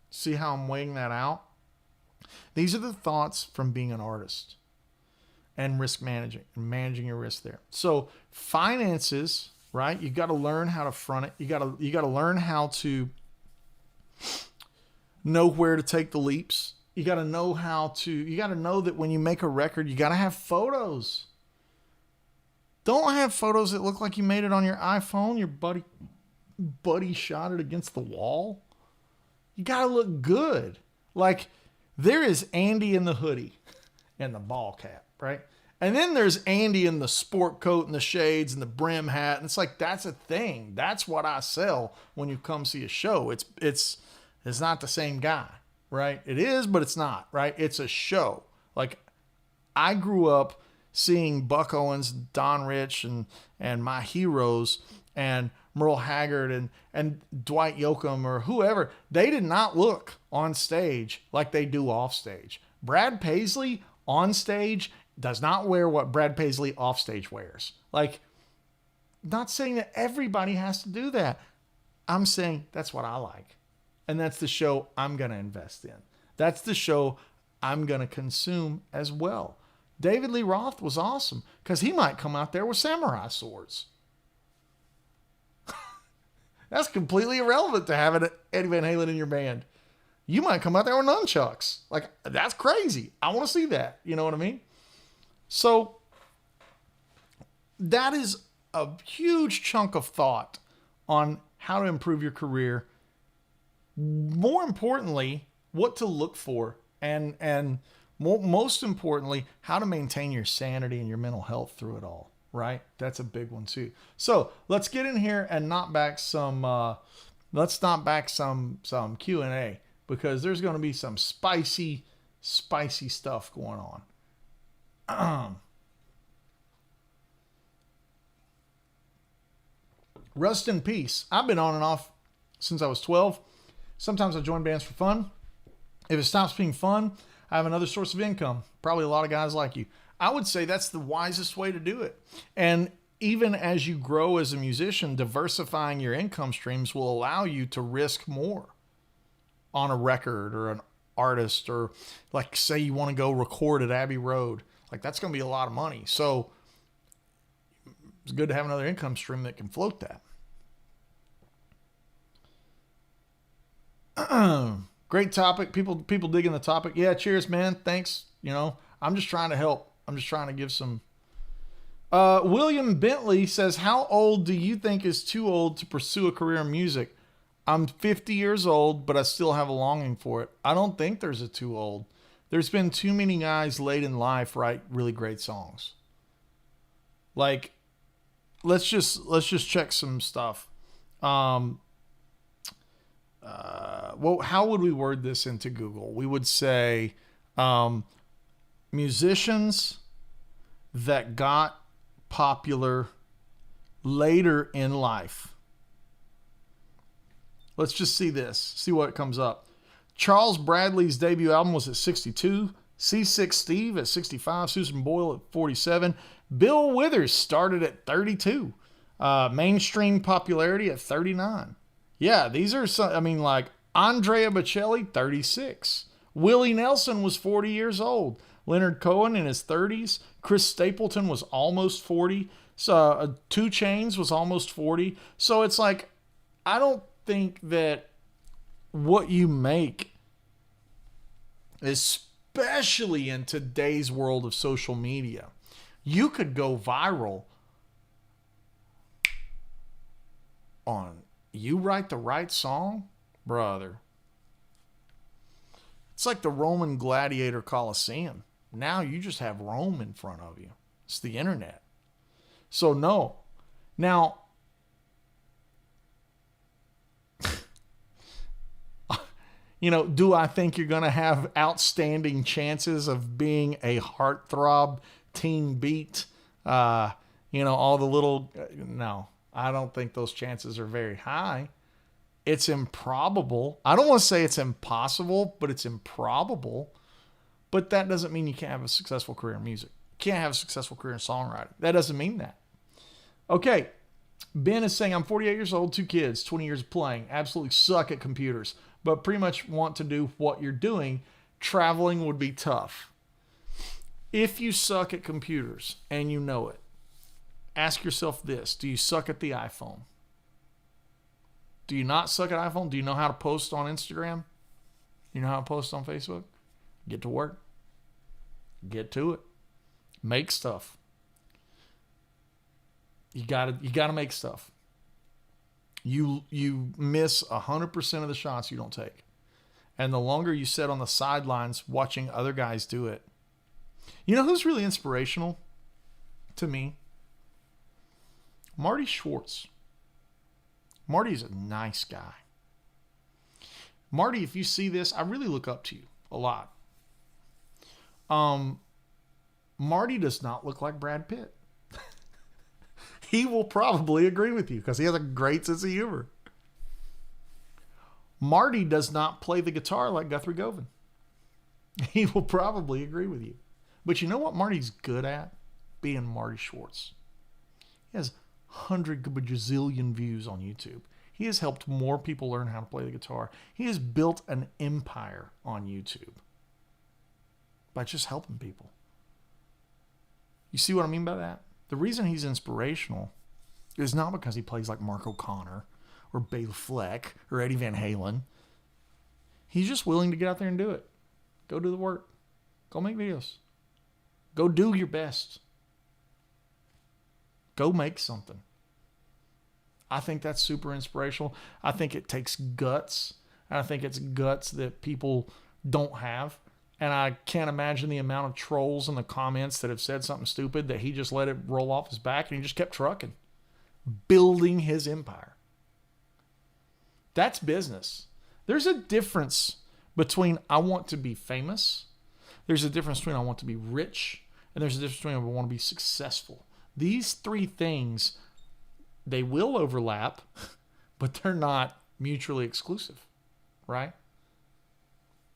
See how I'm weighing that out? These are the thoughts from being an artist and risk managing and managing your risk there. So finances, right? You got to learn how to front it. You got to learn how to know where to take the leaps. You got to know that when you make a record, you got to have photos. Don't have photos that look like you made it on your iPhone. Your buddy shot it against the wall. You got to look good. Like, there is Andy in the hoodie and the ball cap, right? And then there's Andy in the sport coat and the shades and the brim hat. And it's like, that's a thing. That's what I sell when you come see a show. It's not the same guy, right? It is, but it's not, right? It's a show. Like, I grew up seeing Buck Owens, Don Rich, and my heroes, and Merle Haggard and Dwight Yoakam or whoever. They did not look on stage like they do off stage. Brad Paisley on stage does not wear what Brad Paisley off stage wears. Like, not saying that everybody has to do that. I'm saying that's what I like. And that's the show I'm going to invest in. That's the show I'm going to consume as well. David Lee Roth was awesome because he might come out there with samurai swords. That's completely irrelevant to having Eddie Van Halen in your band. You might come out there with nunchucks. Like, that's crazy. I want to see that. You know what I mean? So that is a huge chunk of thought on how to improve your career. More importantly, what to look for, and most importantly, how to maintain your sanity and your mental health through it all. Right? That's a big one too. So let's get in here and knock back some Q&A, because there's going to be some spicy stuff going on. Rust in peace. I've been on and off since I was 12. Sometimes I join bands for fun. If it stops being fun, I have another source of income. Probably a lot of guys like you. I would say that's the wisest way to do it. And even as you grow as a musician, diversifying your income streams will allow you to risk more on a record or an artist, or like, say you want to go record at Abbey Road. Like, that's going to be a lot of money. So it's good to have another income stream that can float that. Great topic. People digging the topic. Yeah, cheers, man. Thanks. I'm just trying to help. I'm just trying to give some. William Bentley says, how old do you think is too old to pursue a career in music? I'm 50 years old, but I still have a longing for it. I don't think there's a too old. There's been too many guys late in life write really great songs. Like, let's just check some stuff. Well, how would we word this into Google? We would say, musicians that got popular later in life. Let's just see what comes up. Charles Bradley's debut album was at 62. C6 Steve at 65. Susan Boyle at 47. Bill Withers started at 32. Mainstream popularity at 39. Yeah, these are some, like Andrea Bocelli, 36. Willie Nelson was 40 years old. Leonard Cohen in his 30s. Chris Stapleton was almost 40. So 2 Chainz was almost 40. So it's like, I don't think that what you make, especially in today's world of social media, you could go viral on, you write the right song, brother. It's like the Roman Gladiator Coliseum. Now you just have Rome in front of you. It's the internet. So no. Now, do I think you're going to have outstanding chances of being a heartthrob teen beat, all the little, no, I don't think those chances are very high. It's improbable. I don't want to say it's impossible, but it's improbable. But that doesn't mean you can't have a successful career in music. You can't have a successful career in songwriting. That doesn't mean that. Okay. Ben is saying, I'm 48 years old, 2 kids, 20 years of playing, absolutely suck at computers, but pretty much want to do what you're doing. Traveling would be tough. If you suck at computers and you know it, ask yourself this. Do you suck at the iPhone? Do you not suck at iPhone? Do you know how to post on Instagram? You know how to post on Facebook? Get to work. Get to it. Make stuff. You gotta make stuff. You miss 100% of the shots you don't take. And the longer you sit on the sidelines watching other guys do it. You know who's really inspirational to me? Marty Schwartz. Marty's a nice guy. Marty, if you see this, I really look up to you a lot. Marty does not look like Brad Pitt. He will probably agree with you because he has a great sense of humor. Marty does not play the guitar like Guthrie Govan. He will probably agree with you. But you know what Marty's good at? Being Marty Schwartz. He has 100 gazillion views on YouTube. He has helped more people learn how to play the guitar. He has built an empire on YouTube by just helping people. You see what I mean by that? The reason he's inspirational is not because he plays like Mark O'Connor or Bela Fleck or Eddie Van Halen. He's just willing to get out there and do it. Go do the work. Go make videos. Go do your best. Go make something. I think that's super inspirational. I think it takes guts. And I think it's guts that people don't have. And I can't imagine the amount of trolls in the comments that have said something stupid that he just let it roll off his back and he just kept trucking. Building his empire. That's business. There's a difference between I want to be famous. There's a difference between I want to be rich. And there's a difference between I want to be successful. These 3 things, they will overlap, but they're not mutually exclusive, right?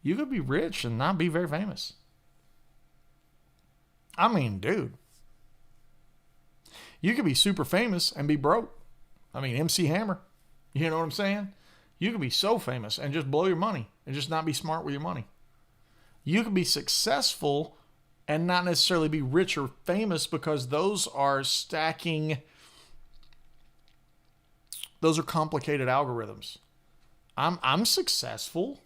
You could be rich and not be very famous. I mean, dude. You could be super famous and be broke. I mean, MC Hammer. You know what I'm saying? You could be so famous and just blow your money and just not be smart with your money. You could be successful and not necessarily be rich or famous because those are stacking. Those are complicated algorithms. I'm successful.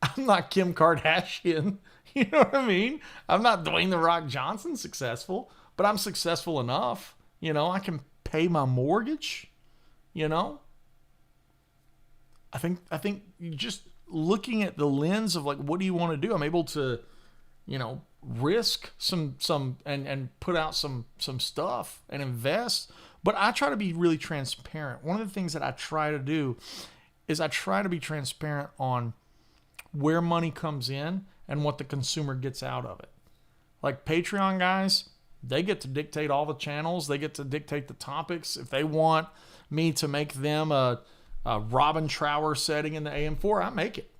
I'm not Kim Kardashian. You know what I mean? I'm not Dwayne "The Rock" Johnson successful, but I'm successful enough. I can pay my mortgage. I think you just looking at the lens of like, what do you want to do? I'm able to, risk some and put out some stuff and invest. But I try to be really transparent. One of the things that I try to do is I try to be transparent on where money comes in and what the consumer gets out of it. Like Patreon guys, they get to dictate all the channels. They get to dictate the topics. If they want me to make them a Robin Trower setting in the AM4, I make it.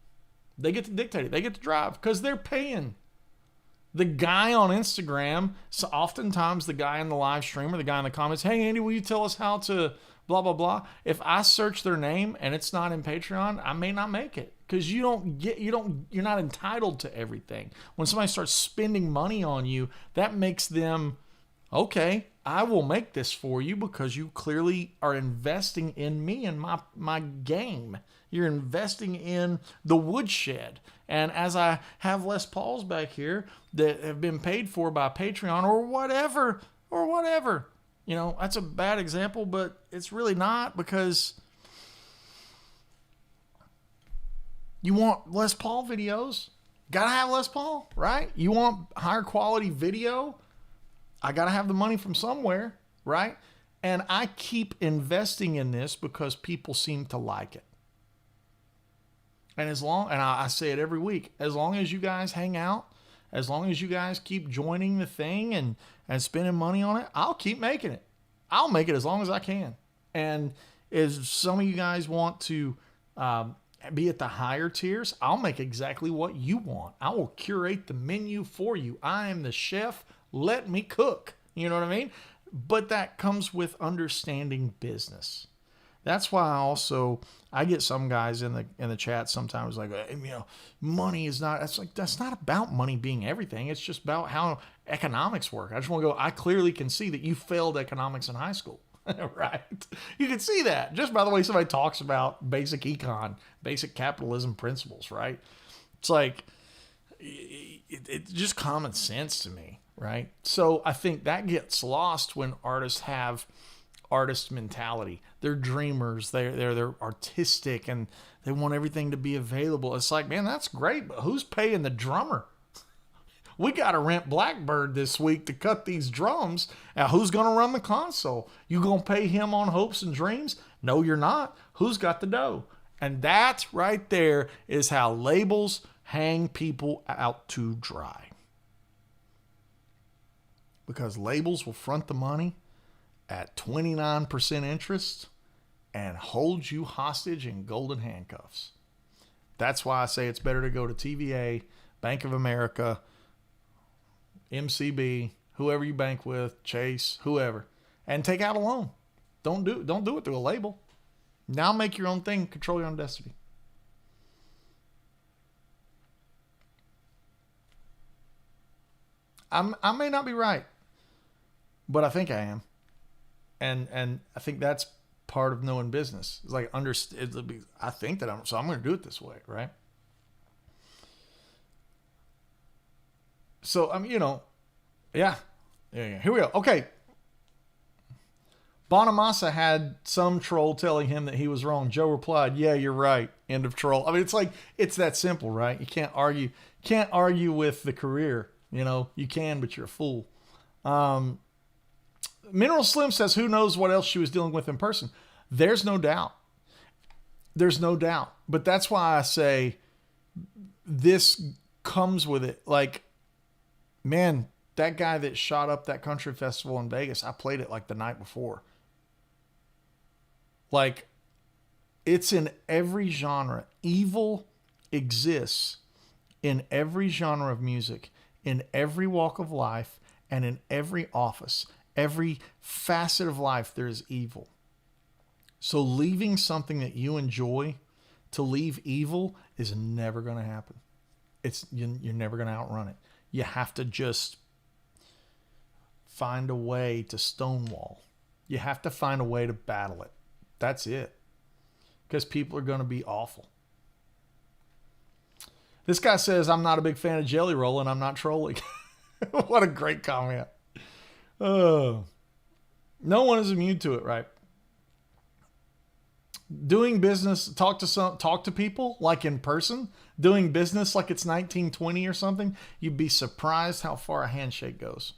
They get to dictate it. They get to drive because they're paying. The guy on Instagram, so oftentimes the guy in the live stream or the guy in the comments, hey, Andy, will you tell us how to blah, blah, blah. If I search their name and it's not in Patreon, I may not make it because you're not entitled to everything. When somebody starts spending money on you, that makes them, okay, I will make this for you because you clearly are investing in me and my game. You're investing in the Woodshed. And as I have Les Pauls back here that have been paid for by Patreon or whatever, that's a bad example, but it's really not because you want Les Paul videos. Gotta have Les Paul, right? You want higher quality video. I gotta have the money from somewhere, right? And I keep investing in this because people seem to like it. And I say it every week, as long as you guys hang out, As long as you guys keep joining the thing and spending money on it, I'll keep making it. I'll make it as long as I can. And if some of you guys want to be at the higher tiers, I'll make exactly what you want. I will curate the menu for you. I am the chef. Let me cook. You know what I mean? But that comes with understanding business. That's why I get some guys in the chat sometimes like, money is not, that's not about money being everything. It's just about how economics work. I just want to go, I clearly can see that you failed economics in high school, right? You can see that just by the way somebody talks about basic econ, basic capitalism principles, right? It's like, it's just common sense to me, right? So I think that gets lost when artists have artist mentality. They're dreamers. They're artistic, and they want everything to be available. It's like, man, that's great, but who's paying the drummer? We got to rent Blackbird this week to cut these drums. Now, who's going to run the console? You going to pay him on hopes and dreams? No, you're not. Who's got the dough? And that right there is how labels hang people out to dry. Because labels will front the money at 29% interest and hold you hostage in golden handcuffs. That's why I say it's better to go to TVA, Bank of America, MCB, whoever you bank with, Chase, whoever, and take out a loan. Don't do it through a label. Now make your own thing, control your own destiny. I may not be right, but I think I am. And I think that's part of knowing business. It's like I think that I'm going to do it this way, right? So yeah. Here we go. Okay. Bonamassa had some troll telling him that he was wrong. Joe replied, "Yeah, you're right." End of troll. I mean, it's like it's that simple, right? You can't argue. Can't argue with the career. You can, but you're a fool. Mineral Slim says, who knows what else she was dealing with in person? There's no doubt. There's no doubt. But that's why I say this comes with it. Like, man, that guy that shot up that country festival in Vegas, I played it like the night before. Like, it's in every genre. Evil exists in every genre of music, in every walk of life, and in every office. Every facet of life, there is evil. So leaving something that you enjoy to leave evil is never going to happen. You're never going to outrun it. You have to just find a way to stonewall. You have to find a way to battle it. That's it. Because people are going to be awful. This guy says, I'm not a big fan of Jelly Roll and I'm not trolling. What a great comment. No one is immune to it, right? Doing business, talk to people like in person, doing business like it's 1920 or something, you'd be surprised how far a handshake goes.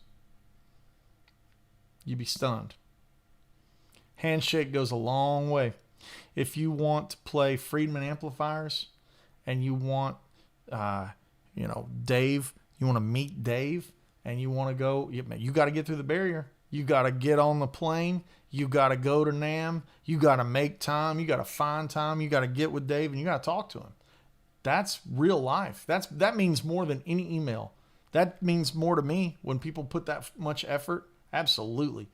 You'd be stunned. Handshake goes a long way. If you want to play Friedman amplifiers and you want, Dave, you want to meet Dave and you want to go, you got to get through the barrier. You got to get on the plane. You got to go to NAMM. You got to make time. You got to find time. You got to get with Dave and you got to talk to him. That's real life. That means more than any email. That means more to me when people put that much effort. Absolutely.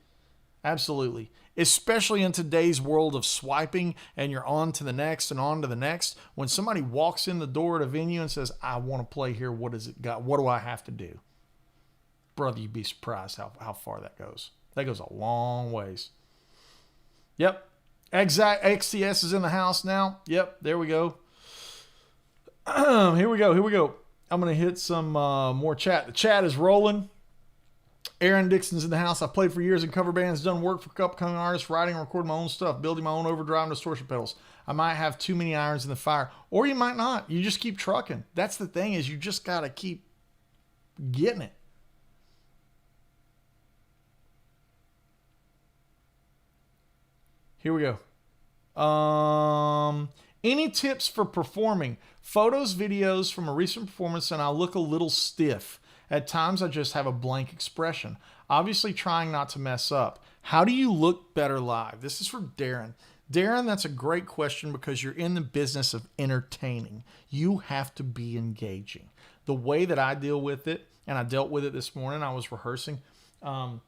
Absolutely. Especially in today's world of swiping and you're on to the next and on to the next. When somebody walks in the door at a venue and says, I want to play here. What does it got? What do I have to do? Brother, you'd be surprised how far that goes. That goes a long ways. Yep. Exact XTS is in the house now. Yep. There we go. Here we go. I'm going to hit some more chat. The chat is rolling. Aaron Dixon's in the house. I've played for years in cover bands, done work for upcoming artists, writing and recording my own stuff, building my own overdrive and distortion pedals. I might have too many irons in the fire, or you might not. You just keep trucking. That's the thing, is you just got to keep getting it. Here we go. Any tips for performing? Photos, videos from a recent performance, and I look a little stiff. At times, I just have a blank expression, obviously trying not to mess up. How do you look better live? This is for Darren. Darren, that's a great question because you're in the business of entertaining. You have to be engaging. The way that I deal with it, and I dealt with it this morning, I was rehearsing for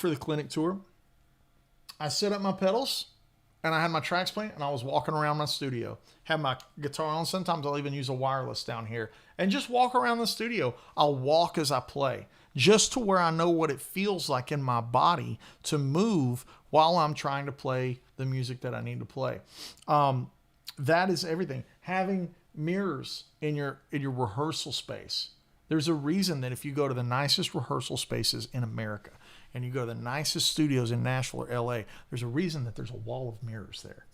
the clinic tour. I set up my pedals and I had my tracks playing and I was walking around my studio. Have my guitar on. Sometimes I'll even use a wireless down here and just walk around the studio. I'll walk as I play just to where I know what it feels like in my body to move while I'm trying to play the music that I need to play. That is everything. Having mirrors in your rehearsal space. There's a reason that if you go to the nicest rehearsal spaces in America and you go to the nicest studios in Nashville or LA, there's a reason that there's a wall of mirrors there.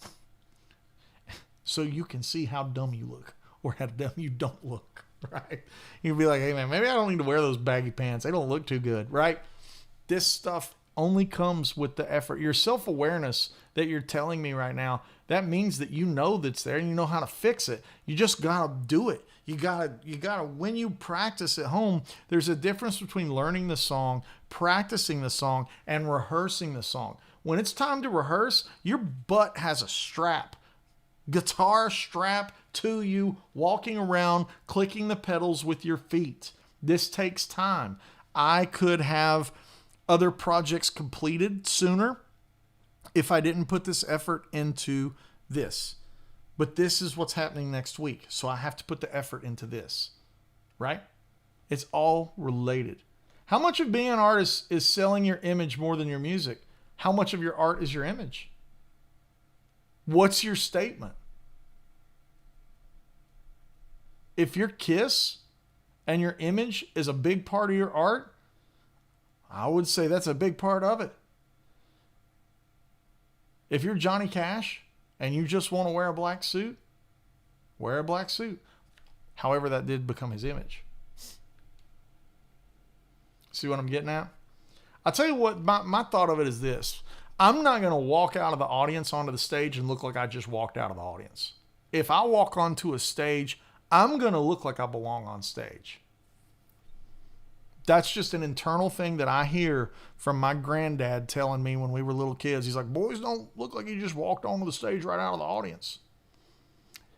So you can see how dumb you look or how dumb you don't look, right? You'd be like, hey man, maybe I don't need to wear those baggy pants. They don't look too good, right? This stuff only comes with the effort. Your self-awareness that you're telling me right now, that means that you know that's there and you know how to fix it. You just got to do it. You gotta, when you practice at home, there's a difference between learning the song, practicing the song, and rehearsing the song. When it's time to rehearse, your butt has a strap, guitar strap to you, walking around, clicking the pedals with your feet. This takes time. I could have other projects completed sooner if I didn't put this effort into this. But this is what's happening next week. So I have to put the effort into this, right? It's all related. How much of being an artist is selling your image more than your music? How much of your art is your image? What's your statement? If your kiss and your image is a big part of your art, I would say that's a big part of it. If you're Johnny Cash and you just want to wear a black suit, wear a black suit. However, that did become his image. See what I'm getting at? I'll tell you what, my thought of it is this. I'm not going to walk out of the audience onto the stage and look like I just walked out of the audience. If I walk onto a stage, I'm going to look like I belong on stage. That's just an internal thing that I hear from my granddad telling me when we were little kids. He's like, boys don't look like you just walked onto the stage right out of the audience.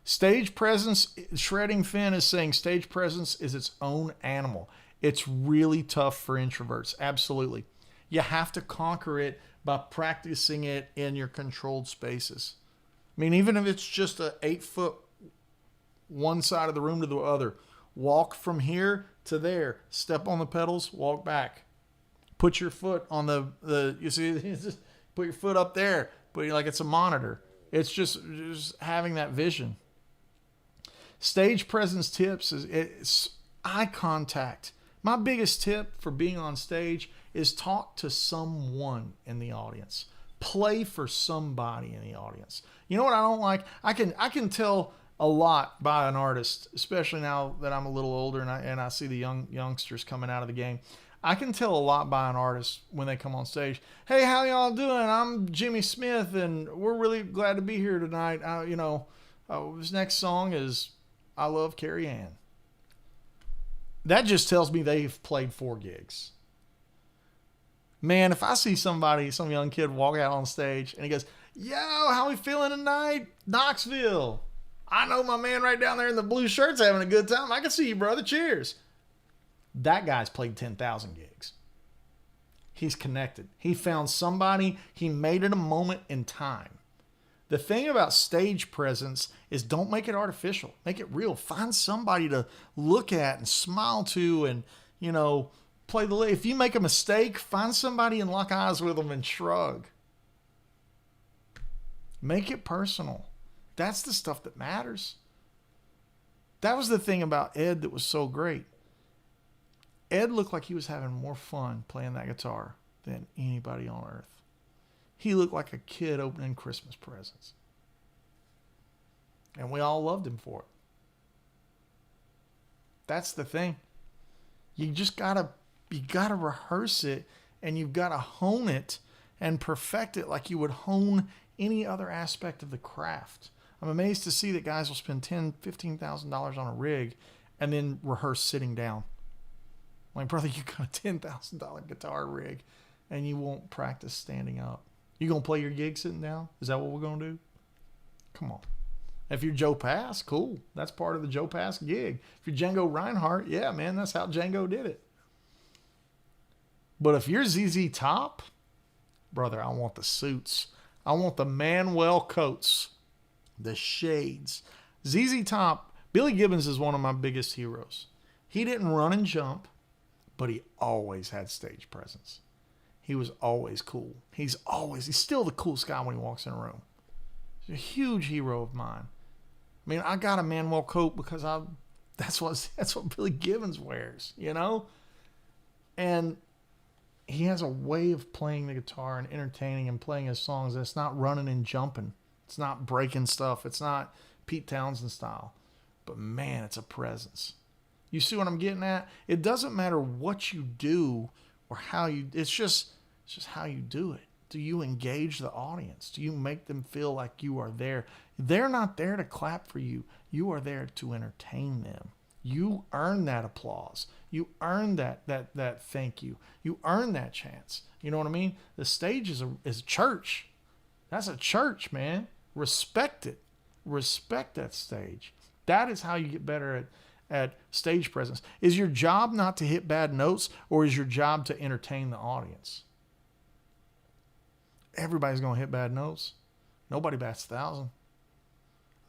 Stage presence, Shredding Finn is saying stage presence is its own animal. It's really tough for introverts. Absolutely. You have to conquer it by practicing it in your controlled spaces. I mean, even if it's just a 8-foot one side of the room to the other, walk from here to there, step on the pedals, walk back. Put your foot on you see, just put your foot up there, but like it's a monitor. It's just having that vision. Stage presence tips it's eye contact. My biggest tip for being on stage is talk to someone in the audience. Play for somebody in the audience. You know what I don't like? I can tell a lot by an artist, especially now that I'm a little older and I see the youngsters coming out of the game. I can tell a lot by an artist when they come on stage. Hey, how y'all doing? I'm Jimmy Smith, and we're really glad to be here tonight. This next song is I Love Carrie Ann. That just tells me they've played 4 gigs. Man, if I see some young kid walk out on stage and he goes, yo, how we feeling tonight? Knoxville. I know my man right down there in the blue shirt's having a good time. I can see you, brother. Cheers. That guy's played 10,000 gigs. He's connected. He found somebody. He made it a moment in time. The thing about stage presence is don't make it artificial. Make it real. Find somebody to look at and smile to and, play the... If you make a mistake, find somebody and lock eyes with them and shrug. Make it personal. That's the stuff that matters. That was the thing about Ed that was so great. Ed looked like he was having more fun playing that guitar than anybody on earth. He looked like a kid opening Christmas presents. And we all loved him for it. That's the thing. You just gotta rehearse it, and you've got to hone it and perfect it like you would hone any other aspect of the craft. I'm amazed to see that guys will spend $10,000, $15,000 on a rig and then rehearse sitting down. Like, brother, you got a $10,000 guitar rig and you won't practice standing up. You going to play your gig sitting down? Is that what we're going to do? Come on. If you're Joe Pass, cool. That's part of the Joe Pass gig. If you're Django Reinhardt, yeah, man, that's how Django did it. But if you're ZZ Top, brother, I want the suits. I want the Manuel coats, the shades. ZZ Top, Billy Gibbons is one of my biggest heroes. He didn't run and jump, but he always had stage presence. He was always cool. He's still the coolest guy when he walks in a room. He's a huge hero of mine. I mean, I got a Manuel coat because that's what Billy Gibbons wears, you know? And he has a way of playing the guitar and entertaining and playing his songs that's not running and jumping. It's not breaking stuff. It's not Pete Townsend style. But man, it's a presence. You see what I'm getting at? It doesn't matter what you do or how you, it's just how you do it. Do you engage the audience? Do you make them feel like you are there? They're not there to clap for you. You are there to entertain them. You earn that applause. You earn that thank you. You earn that chance. You know what I mean? The stage is a church. That's a church, man. Respect it. Respect that stage. That is how you get better at stage presence. Is your job not to hit bad notes, or is your job to entertain the audience? Everybody's going to hit bad notes. Nobody bats 1,000.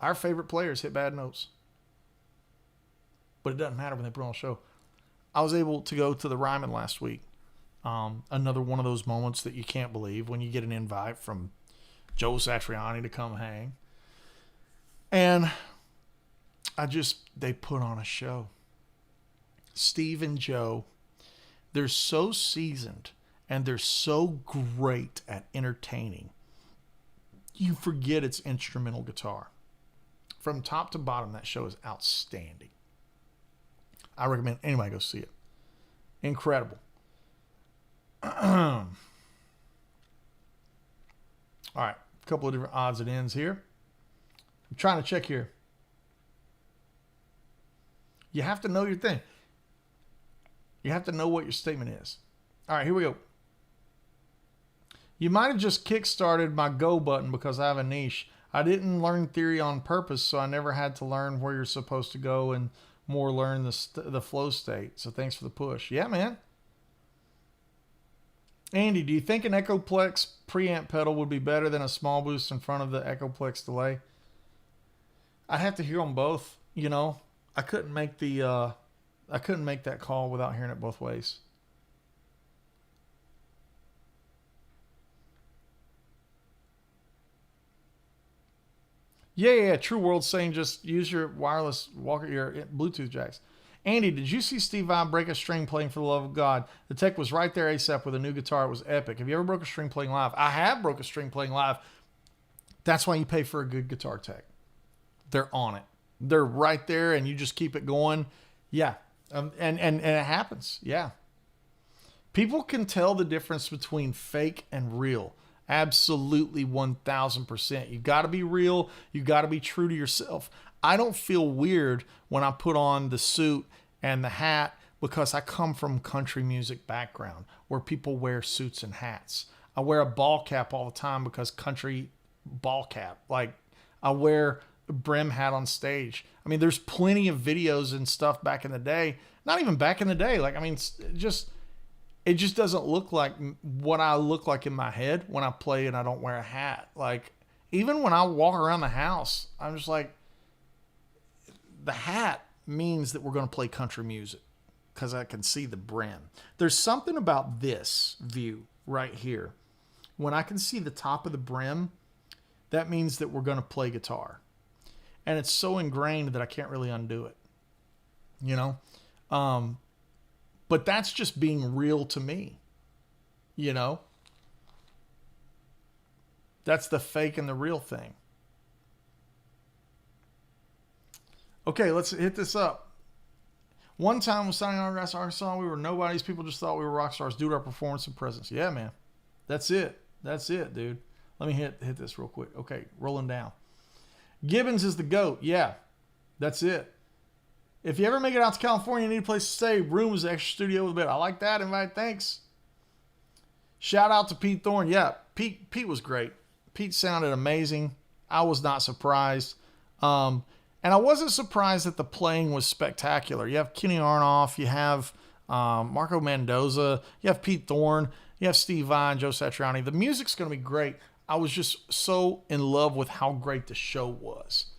Our favorite players hit bad notes. But it doesn't matter when they put on a show. I was able to go to the Ryman last week. Another one of those moments that you can't believe when you get an invite from Joe Satriani to come hang. And they put on a show. Steve and Joe, they're so seasoned and they're so great at entertaining. You forget it's instrumental guitar. From top to bottom, that show is outstanding. I recommend anybody go see it. Incredible. All right, a couple of different odds and ends here. I'm trying to check here. You have to know your thing. You have to know what your statement is. All right, here we go. You might have just kickstarted my go button because I have a niche. I didn't learn theory on purpose, so I never had to learn where you're supposed to go and more learn the flow state. So thanks for the push. Yeah, man. Andy, do you think an Echoplex preamp pedal would be better than a small boost in front of the Echoplex delay? I'd have to hear them both. You know, I couldn't make that call without hearing it both ways. Yeah. True World saying just use your wireless your Bluetooth jacks. Andy, did you see Steve Vai break a string playing For the Love of God? The tech was right there ASAP with a new guitar. It was epic. Have you ever broke a string playing live? I have broke a string playing live. That's why you pay for a good guitar tech. They're on it. They're right there, and you just keep it going. Yeah, and it happens. Yeah. People can tell the difference between fake and real. Absolutely 1,000%. You got to be real. You got to be true to yourself. I don't feel weird when I put on the suit and the hat because I come from country music background where people wear suits and hats. I wear a ball cap all the time because country ball cap. Like I wear a brim hat on stage. I mean, there's plenty of videos and stuff back in the day. Not even back in the day. Like, I mean, it just doesn't look like what I look like in my head when I play and I don't wear a hat. Like, even when I walk around the house, I'm just like, the hat means that we're going to play country music because I can see the brim. There's something about this view right here. When I can see the top of the brim, that means that we're going to play guitar. And it's so ingrained that I can't really undo it. You know? But that's just being real to me. You know? That's the fake and the real thing. Okay, let's hit this up. One time was signing autographs in Arkansas. We were nobodies. People just thought we were rock stars due to our performance and presence. Yeah, man. That's it. That's it, dude. Let me hit this real quick. Okay, rolling down. Gibbons is the GOAT. Yeah, that's it. If you ever make it out to California, you need a place to stay. Room is extra studio with a bed. I like that. Invite, thanks. Shout out to Pete Thorne. Yeah, Pete was great. Pete sounded amazing. I was not surprised. And I wasn't surprised that the playing was spectacular. You have Kenny Aronoff. You have Marco Mendoza. You have Pete Thorne. You have Steve Vai, Joe Satriani. The music's going to be great. I was just so in love with how great the show was.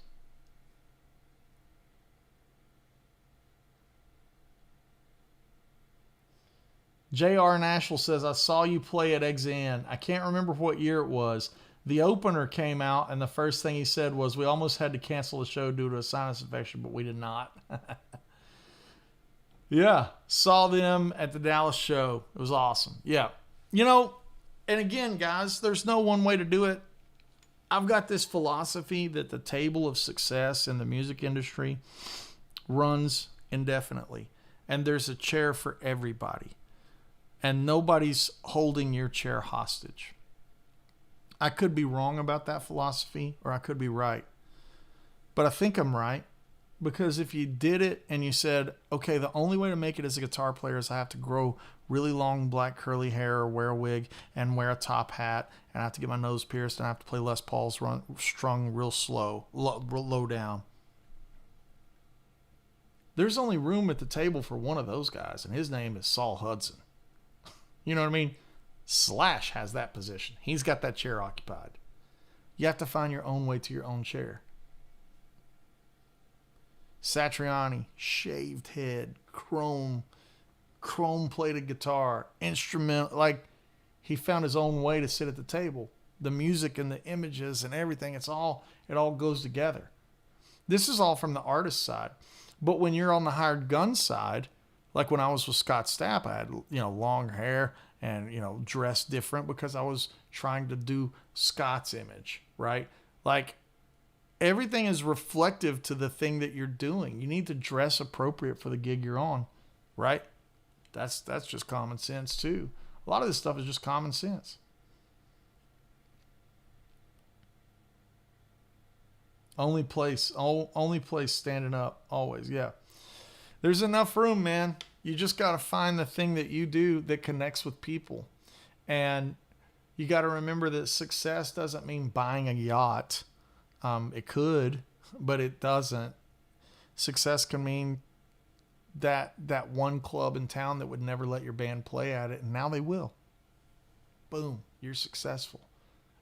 J.R. Nashville says, I saw you play at XN. I can't remember what year it was. The opener came out, and the first thing he said was, we almost had to cancel the show due to a sinus infection, but we did not. Yeah, saw them at the Dallas show. It was awesome. Yeah. You know, and again, guys, there's no one way to do it. I've got this philosophy that the table of success in the music industry runs indefinitely, and there's a chair for everybody. And nobody's holding your chair hostage. I could be wrong about that philosophy, or I could be right. But I think I'm right, because if you did it and you said, okay, the only way to make it as a guitar player is I have to grow really long black curly hair or wear a wig and wear a top hat, and I have to get my nose pierced, and I have to play Les Pauls strung real slow, low down. There's only room at the table for one of those guys, and his name is Saul Hudson. You know what I mean? Slash has that position. He's got that chair occupied. You have to find your own way to your own chair. Satriani, shaved head, chrome plated guitar, instrumental. Like, he found his own way to sit at the table. The music and the images and everything, it all goes together. This is all from the artist side. But when you're on the hired gun side, like when I was with Scott Stapp, I had, long hair and, dressed different because I was trying to do Scott's image, right? Like, everything is reflective to the thing that you're doing. You need to dress appropriate for the gig you're on, right? That's just common sense too. A lot of this stuff is just common sense. Only place standing up always. Yeah. There's enough room, man. You just got to find the thing that you do that connects with people. And you got to remember that success doesn't mean buying a yacht. It could, but it doesn't. Success can mean that one club in town that would never let your band play at it, and now they will. Boom, you're successful.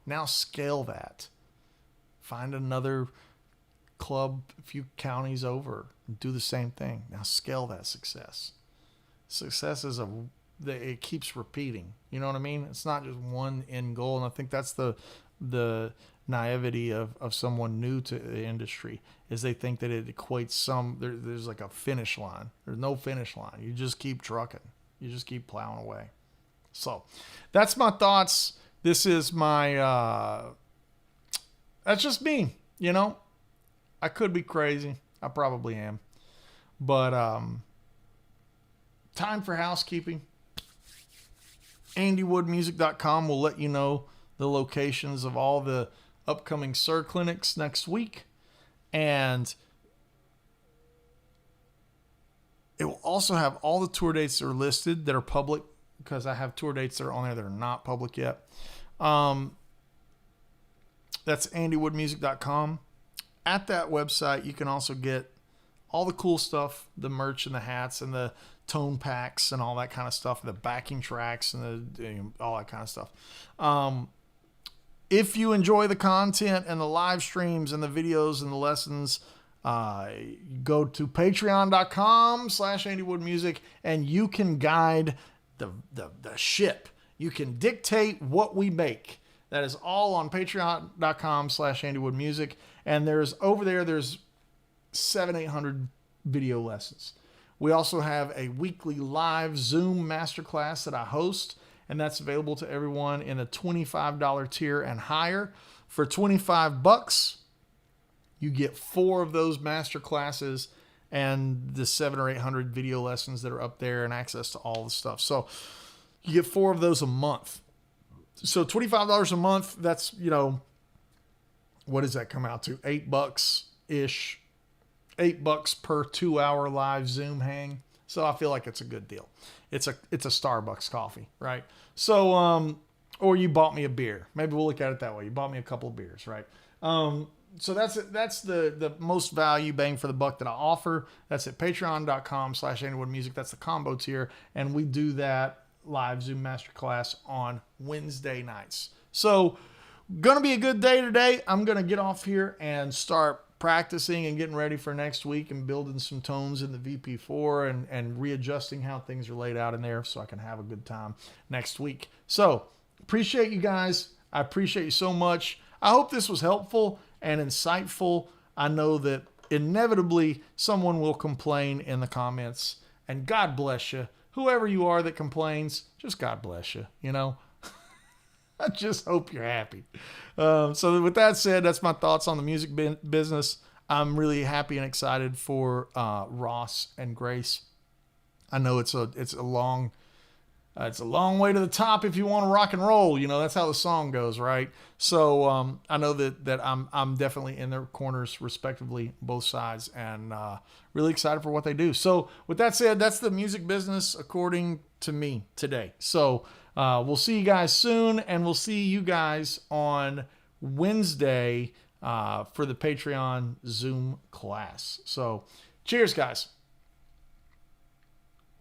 Now scale that. Find another club a few counties over and do the same thing. Now scale that success. Success is it keeps repeating. You know what I mean? It's not just one end goal. And I think that's the naivety of someone new to the industry, is they think that it equates there's like a finish line. There's no finish line. You just keep trucking. You just keep plowing away. So that's my thoughts. This is my, that's just me, I could be crazy. I probably am. But time for housekeeping. AndyWoodMusic.com will let you know the locations of all the upcoming SIR clinics next week. And it will also have all the tour dates that are listed that are public, because I have tour dates that are on there that are not public yet. That's AndyWoodMusic.com. At that website, you can also get all the cool stuff, the merch and the hats and the tone packs and all that kind of stuff, the backing tracks and all that kind of stuff. If you enjoy the content and the live streams and the videos and the lessons, go to patreon.com/AndyWoodMusic, and you can guide the ship. You can dictate what we make. That is all on patreon.com/AndyWoodMusic. And there's 700-800 video lessons. We also have a weekly live Zoom masterclass that I host, and that's available to everyone in the $25 tier and higher. For $25, you get 4 of those masterclasses and the 700 or 800 video lessons that are up there and access to all the stuff. So you get 4 of those a month. So $25 a month, that's, what does that come out to? $8-ish $8 per 2-hour live Zoom hang. So I feel like it's a good deal. It's a Starbucks coffee, right? So, or you bought me a beer. Maybe we'll look at it that way. You bought me a couple of beers, right? So that's it. That's the most value bang for the buck that I offer. That's at patreon.com/AndyWoodMusic. That's the combo tier. And we do that live Zoom masterclass on Wednesday nights. So gonna be a good day today. I'm gonna get off here and start practicing and getting ready for next week and building some tones in the VP4 and readjusting how things are laid out in there so I can have a good time next week. So appreciate you guys. I appreciate you so much. I hope this was helpful and insightful. I know that inevitably someone will complain in the comments, and God bless you. Whoever you are that complains, just God bless you, you know? I just hope you're happy. So with that said, that's my thoughts on the music business. I'm really happy and excited for Ross and Grace. I know it's a long way to the top if you want to rock and roll. You know, that's how the song goes, right? So I know that I'm definitely in their corners, respectively, both sides, and really excited for what they do. So with that said, that's the music business according to me today. So we'll see you guys soon, and we'll see you guys on Wednesday for the Patreon Zoom class. So cheers, guys.